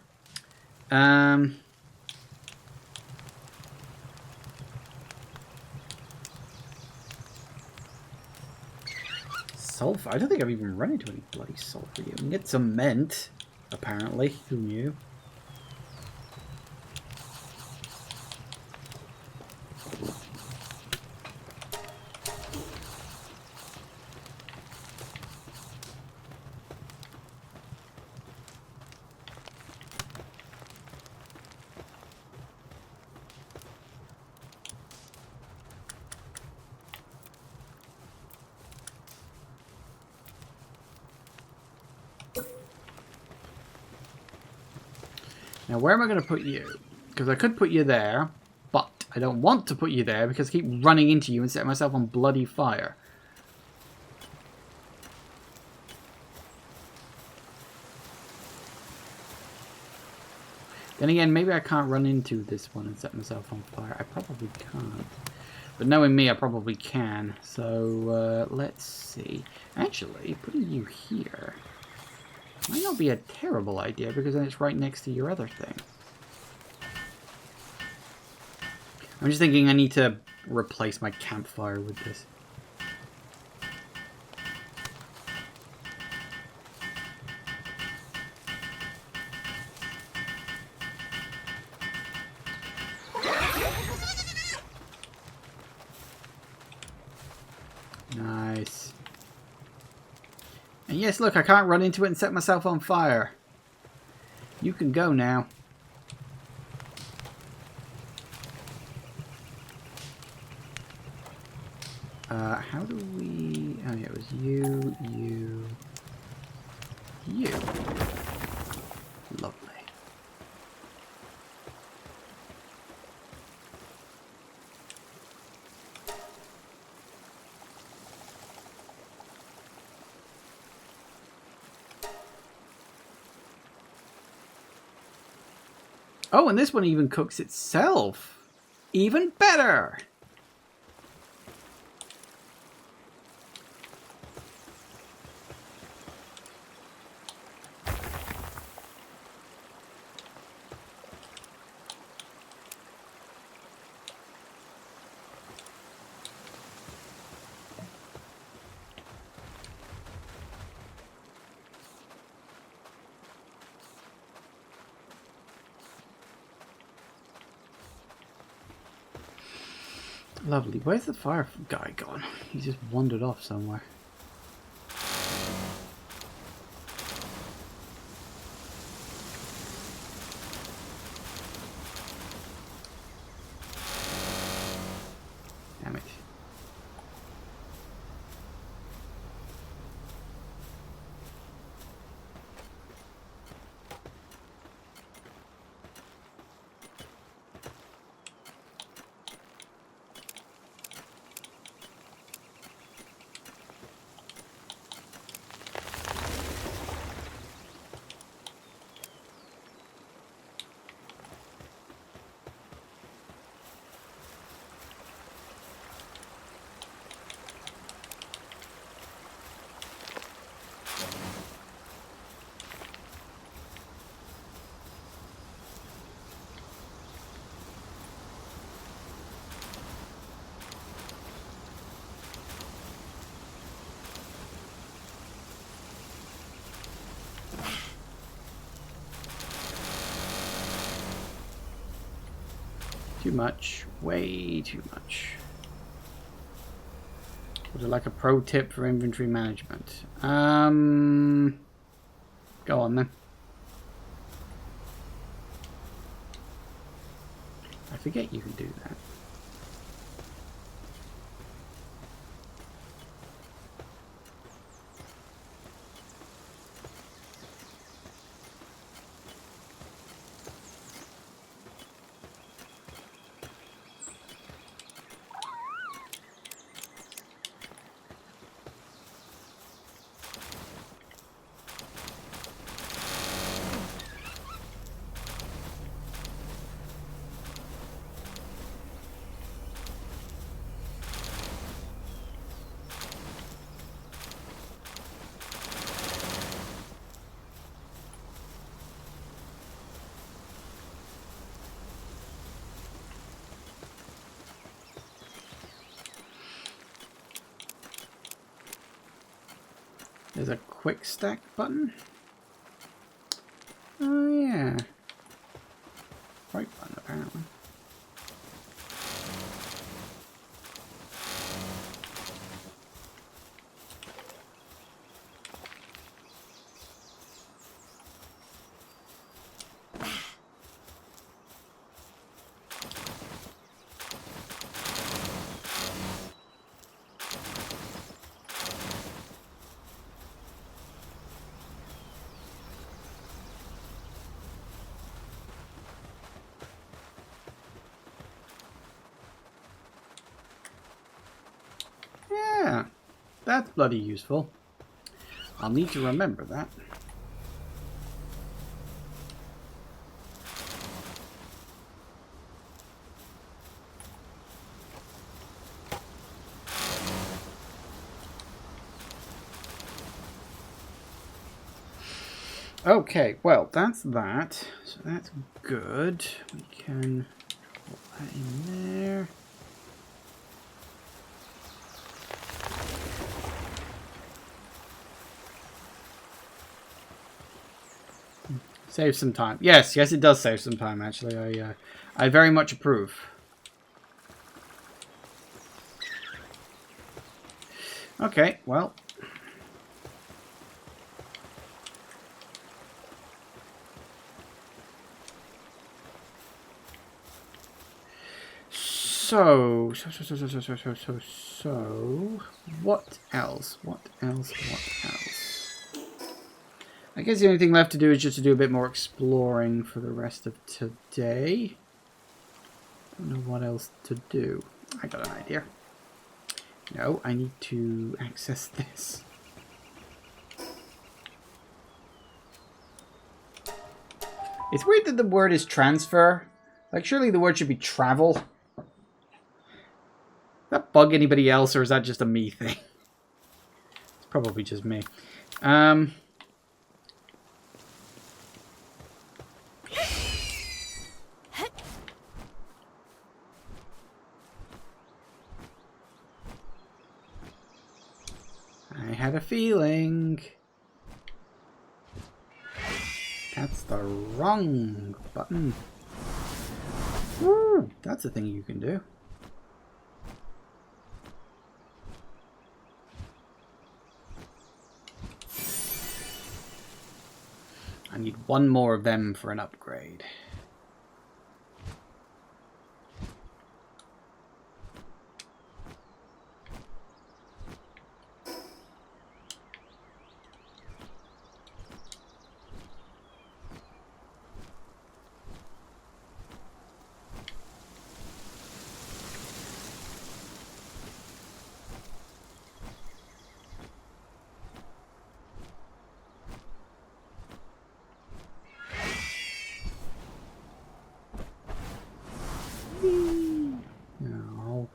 Sulfur? I don't think I've even run into any bloody sulfur yet. We can get some mint, apparently. Who knew? Now, where am I going to put you? Because I could put you there, but I don't want to put you there because I keep running into you and setting myself on bloody fire. Then again, maybe I can't run into this one and set myself on fire. I probably can't. But knowing me, I probably can. So, let's see. Actually, putting you here might not be a terrible idea, because then it's right next to your other thing. I'm just thinking I need to replace my campfire with this. Nice. And yes, look, I can't run into it and set myself on fire. You can go now. How do we... Oh yeah, it was you. Lovely. Oh, and this one even cooks itself. Even better. Lovely. Where's the fire guy gone? He's just wandered off somewhere. Damn it. Too much. Way too much. Would you like a pro tip for inventory management? Go on then. I forget you can do that. There's a quick stack button. Oh yeah. Right button apparently. Yeah, that's bloody useful. I'll need to remember that. Okay, well, that's that. So that's good. We can put that in there. Save some time. Yes, it does save some time, actually. I very much approve. Okay, well. So, what else? What else? I guess the only thing left to do is just to do a bit more exploring for the rest of today. Don't know what else to do. I got an idea. No, I need to access this. It's weird that the word is transfer. Like, surely the word should be travel. Does that bug anybody else, or is that just a me thing? It's probably just me. I had a feeling. That's the wrong button. Woo, that's a thing you can do. I need one more of them for an upgrade. No.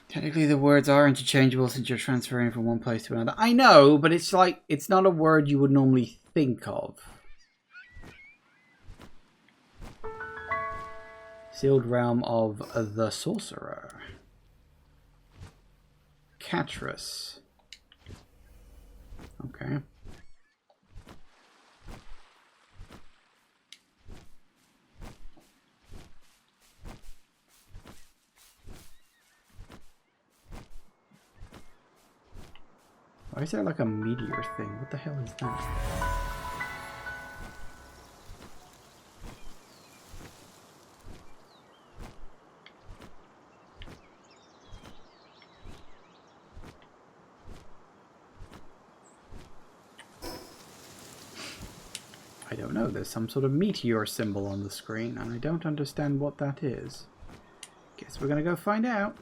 Technically, the words are interchangeable since you're transferring from one place to another. I know, but it's like, it's not a word you would normally think of. Sealed Realm of the Sorcerer. Catrus. Okay. Why is there like a meteor thing? What the hell is that? I don't know. There's some sort of meteor symbol on the screen, and I don't understand what that is. Guess we're gonna go find out.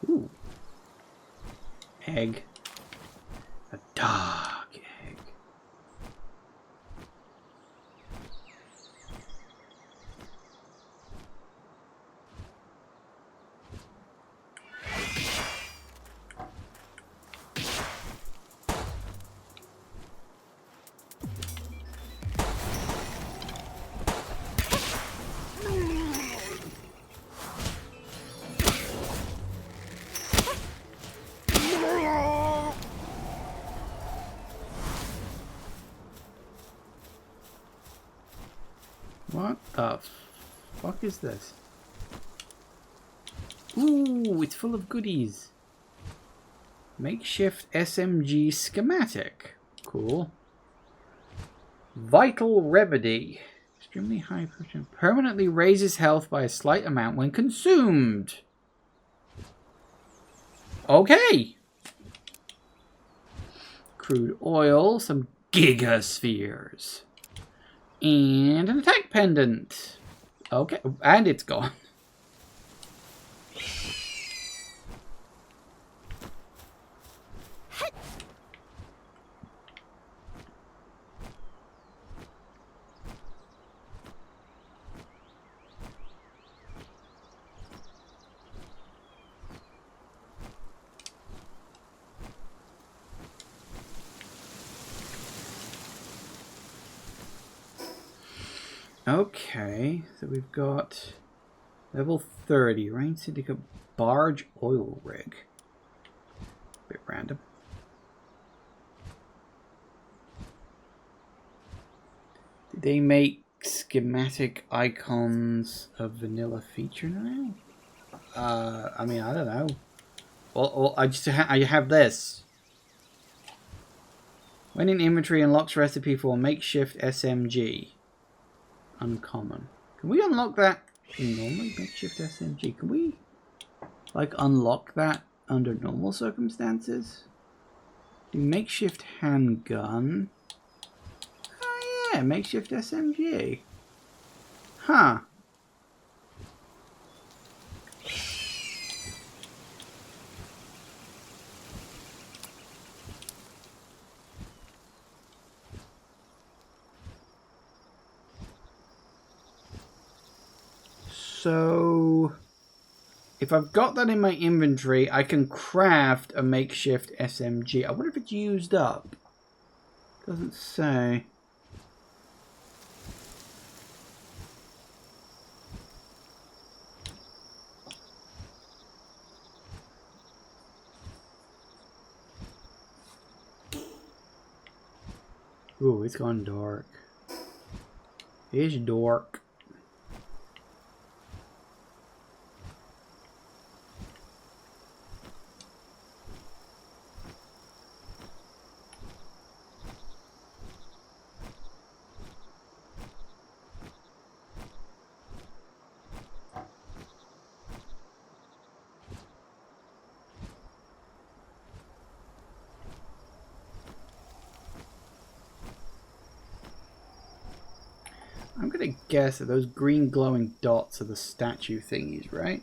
Ooh. Egg. A dark egg. What the fuck is this? Ooh, it's full of goodies. Makeshift SMG schematic. Cool. Vital remedy. Extremely high protein. Permanently raises health by a slight amount when consumed. Okay. Crude oil. Some gigaspheres. And an attack pendant. Okay, and it's gone. Okay, so we've got level 30, Rain Syndicate Barge Oil Rig. Bit random. Did they make schematic icons a vanilla feature now? I mean, I don't know. Well I have this. When in inventory, unlocks recipe for makeshift SMG. Uncommon. Can we unlock that in normal makeshift SMG? Can we like unlock that under normal circumstances? Do makeshift handgun. Oh yeah, makeshift SMG. Huh. So, if I've got that in my inventory, I can craft a makeshift SMG. I wonder if it's used up. Doesn't say. Ooh, it's gone dark. It's dark. I'm gonna guess that those green glowing dots are the statue thingies, right?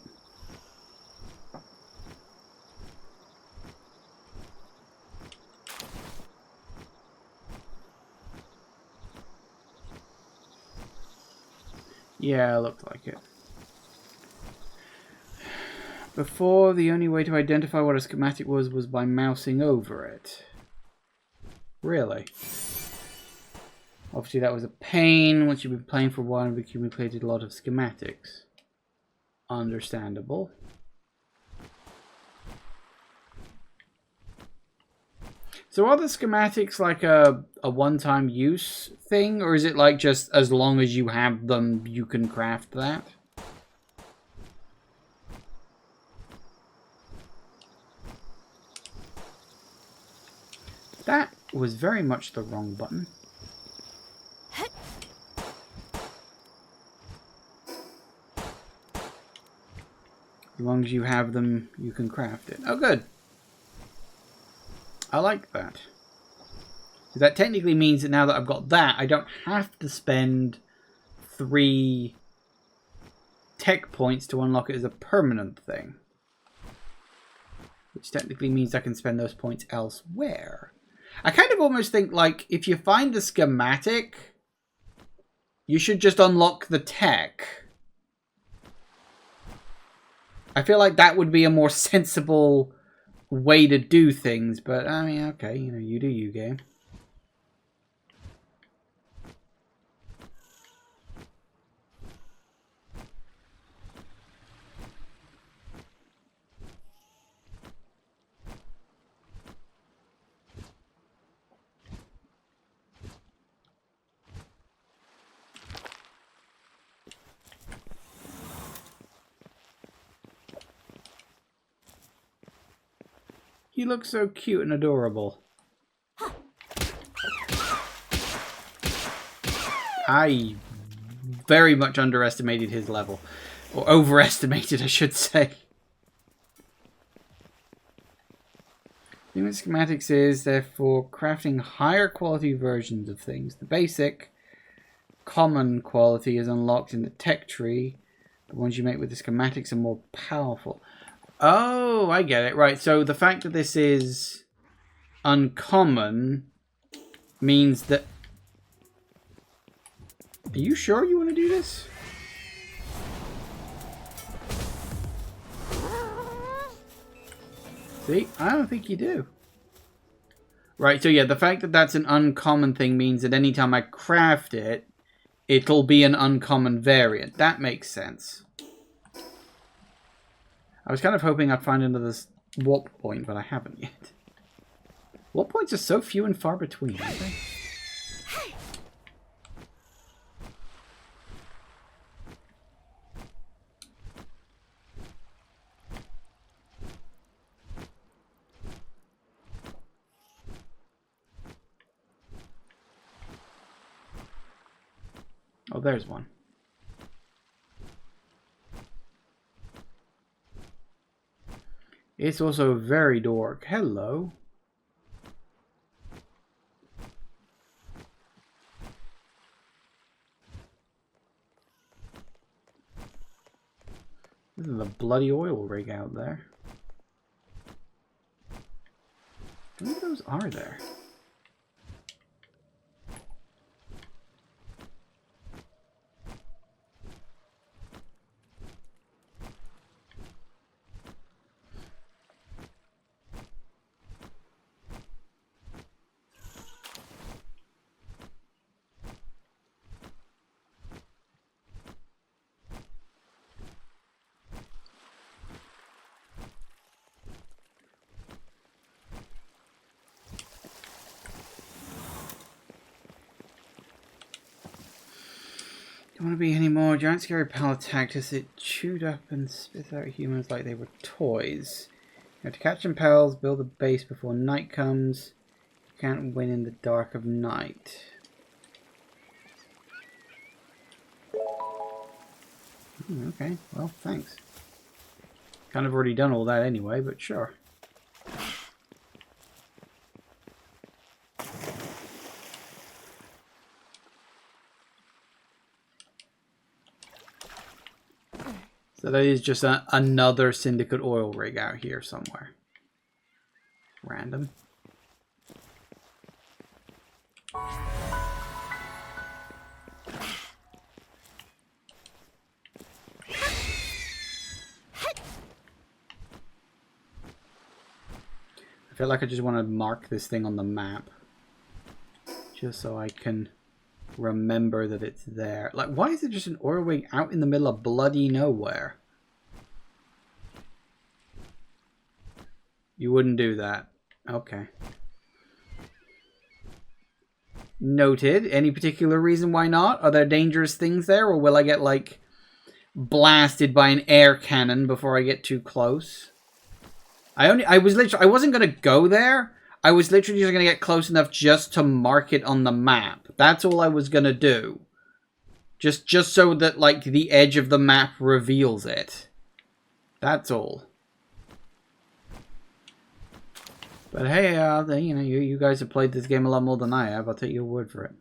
Yeah, looks like it. Before, the only way to identify what a schematic was by mousing over it. Really? Obviously that was a pain. Once you've been playing for a while, we've accumulated a lot of schematics. Understandable. So are the schematics like a one-time use thing? Or is it like just as long as you have them, you can craft that? That was very much the wrong button. As long as you have them, you can craft it. Oh, good. I like that. That technically means that now that I've got that, I don't have to spend 3 tech points to unlock it as a permanent thing. Which technically means I can spend those points elsewhere. I kind of almost think, like, if you find the schematic, you should just unlock the tech. I feel like that would be a more sensible way to do things, but I mean, okay, you know, you do you, game. He looks so cute and adorable. I very much underestimated his level. Or overestimated, I should say. The thing with schematics is, therefore, crafting higher quality versions of things. The basic, common quality is unlocked in the tech tree. The ones you make with the schematics are more powerful. Oh, I get it. Right, so the fact that this is uncommon means that... Are you sure you want to do this? See, I don't think you do. Right, so yeah, the fact that that's an uncommon thing means that anytime I craft it, it'll be an uncommon variant. That makes sense. I was kind of hoping I'd find another warp point, but I haven't yet. Warp points are so few and far between, aren't they? Oh, there's one. It's also very dark. Hello. This is a bloody oil rig out there. How many of those are there? Don't want to be any more. Giant scary pal attacked us. It chewed up and spit out humans like they were toys. You have to catch some pals, build a base before night comes. You can't win in the dark of night. Okay, well, thanks. Kind of already done all that anyway, but sure. So that is just another Syndicate oil rig out here somewhere. Random. I feel like I just want to mark this thing on the map. Just so I can remember that it's there. Like, why is it just an ore wing out in the middle of bloody nowhere? You wouldn't do that. Okay. Noted. Any particular reason why not? Are there dangerous things there, or will I get, like, blasted by an air cannon before I get too close? I wasn't gonna go there. I was literally just gonna get close enough just to mark it on the map. That's all I was gonna do. Just so that, like, the edge of the map reveals it. That's all. But hey, you know, you guys have played this game a lot more than I have. I'll take your word for it.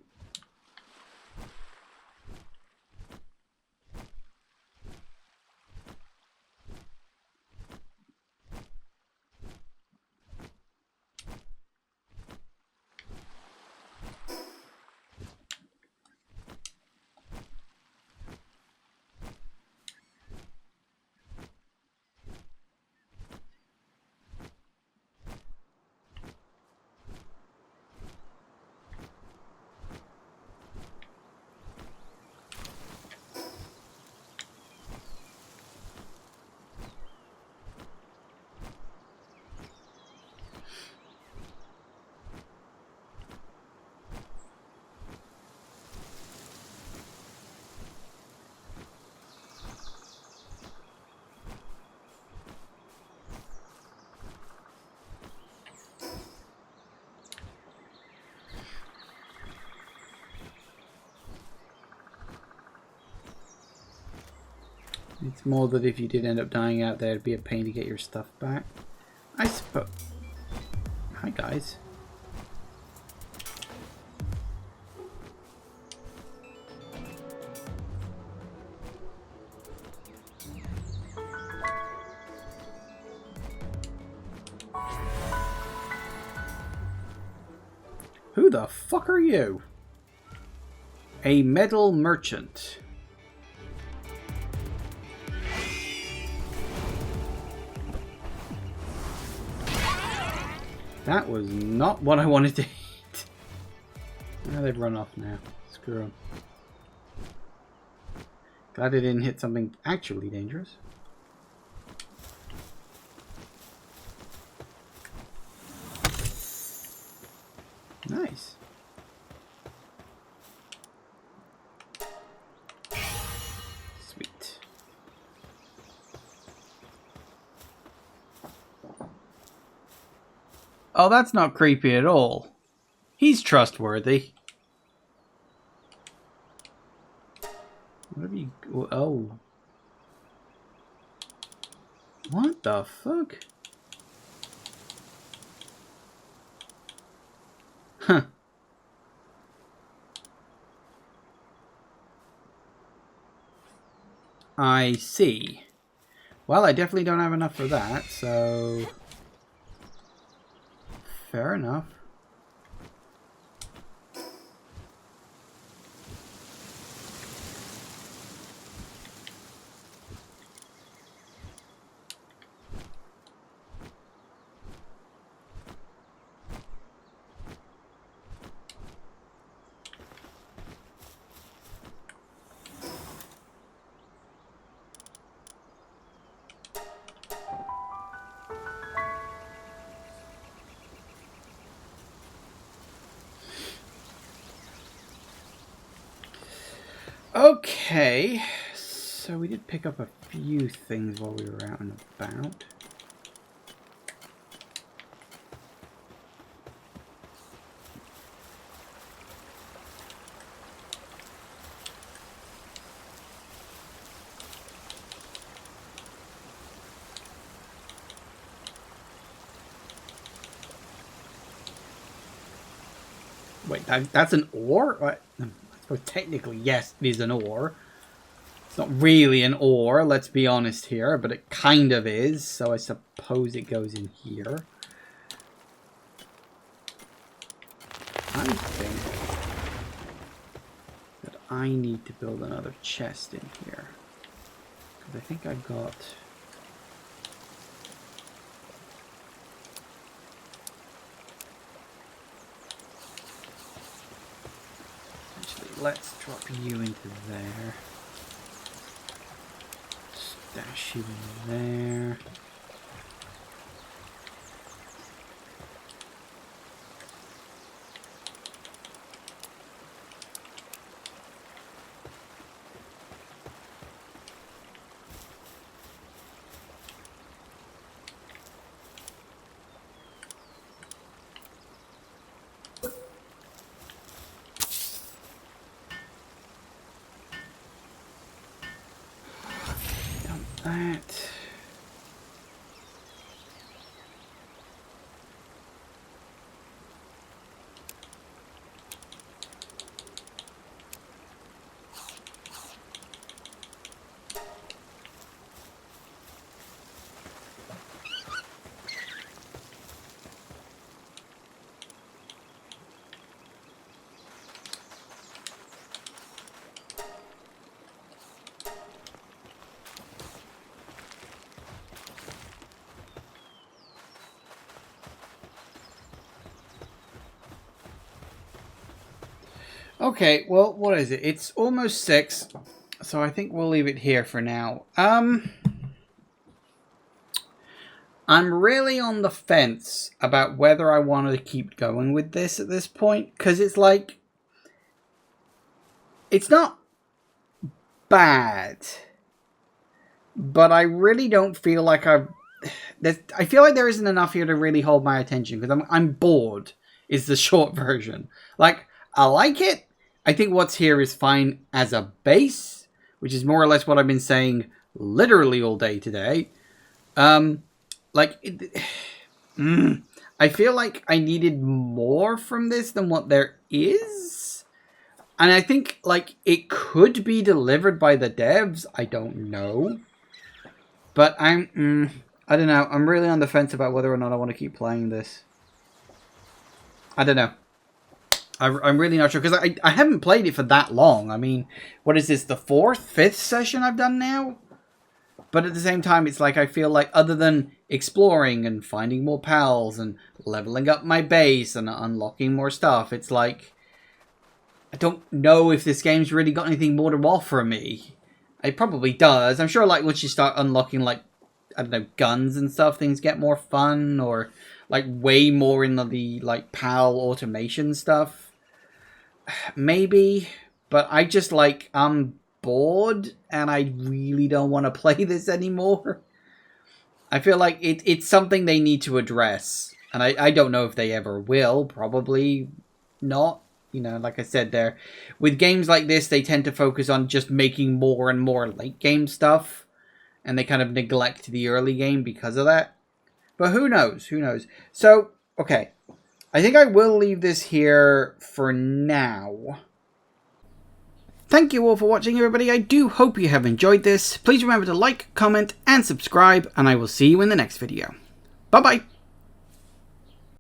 It's more that if you did end up dying out there, it'd be a pain to get your stuff back. I suppose. Hi, guys. Who the fuck are you? A metal merchant. That was not what I wanted to hit. Now they've run off now. Screw them. Glad I didn't hit something actually dangerous. Nice. Sweet. Oh, that's not creepy at all. He's trustworthy. Whatever you... Oh. What the fuck? Huh. I see. Well, I definitely don't have enough for that, so... Fair enough. Okay, so we did pick up a few things while we were out and about. Wait, that's an ore? What? Well, technically, yes, it is an ore. It's not really an ore, let's be honest here, but it kind of is, so I suppose it goes in here. I think that I need to build another chest in here. Because I think I've got... let's drop you into there. Stash you in there. That. Okay, well, what is it? It's almost 6, so I think we'll leave it here for now. I'm really on the fence about whether I want to keep going with this at this point, because it's like, it's not bad, but I really don't feel like I feel like there isn't enough here to really hold my attention, because I'm bored, is the short version. Like, I like it. I think what's here is fine as a base, which is more or less what I've been saying literally all day today. I feel like I needed more from this than what there is. And I think, like, it could be delivered by the devs. I don't know. But I don't know. I'm really on the fence about whether or not I want to keep playing this. I don't know. I'm really not sure, because I haven't played it for that long. I mean, what is this, the 4th, 5th session I've done now? But at the same time, it's like I feel like other than exploring and finding more pals and leveling up my base and unlocking more stuff, it's like, I don't know if this game's really got anything more to offer me. It probably does. I'm sure, like, once you start unlocking, like, I don't know, guns and stuff, things get more fun, or like way more in the like PAL automation stuff. Maybe, but I just like, I'm bored and I really don't want to play this anymore. I feel like it's something they need to address, and I don't know if they ever will. Probably not. You know, like I said there, with games like this, they tend to focus on just making more and more late game stuff, and they kind of neglect the early game because of that. But who knows? Who knows? So, okay. I think I will leave this here for now. Thank you all for watching, everybody. I do hope you have enjoyed this. Please remember to like, comment, and subscribe, and I will see you in the next video. Bye-bye.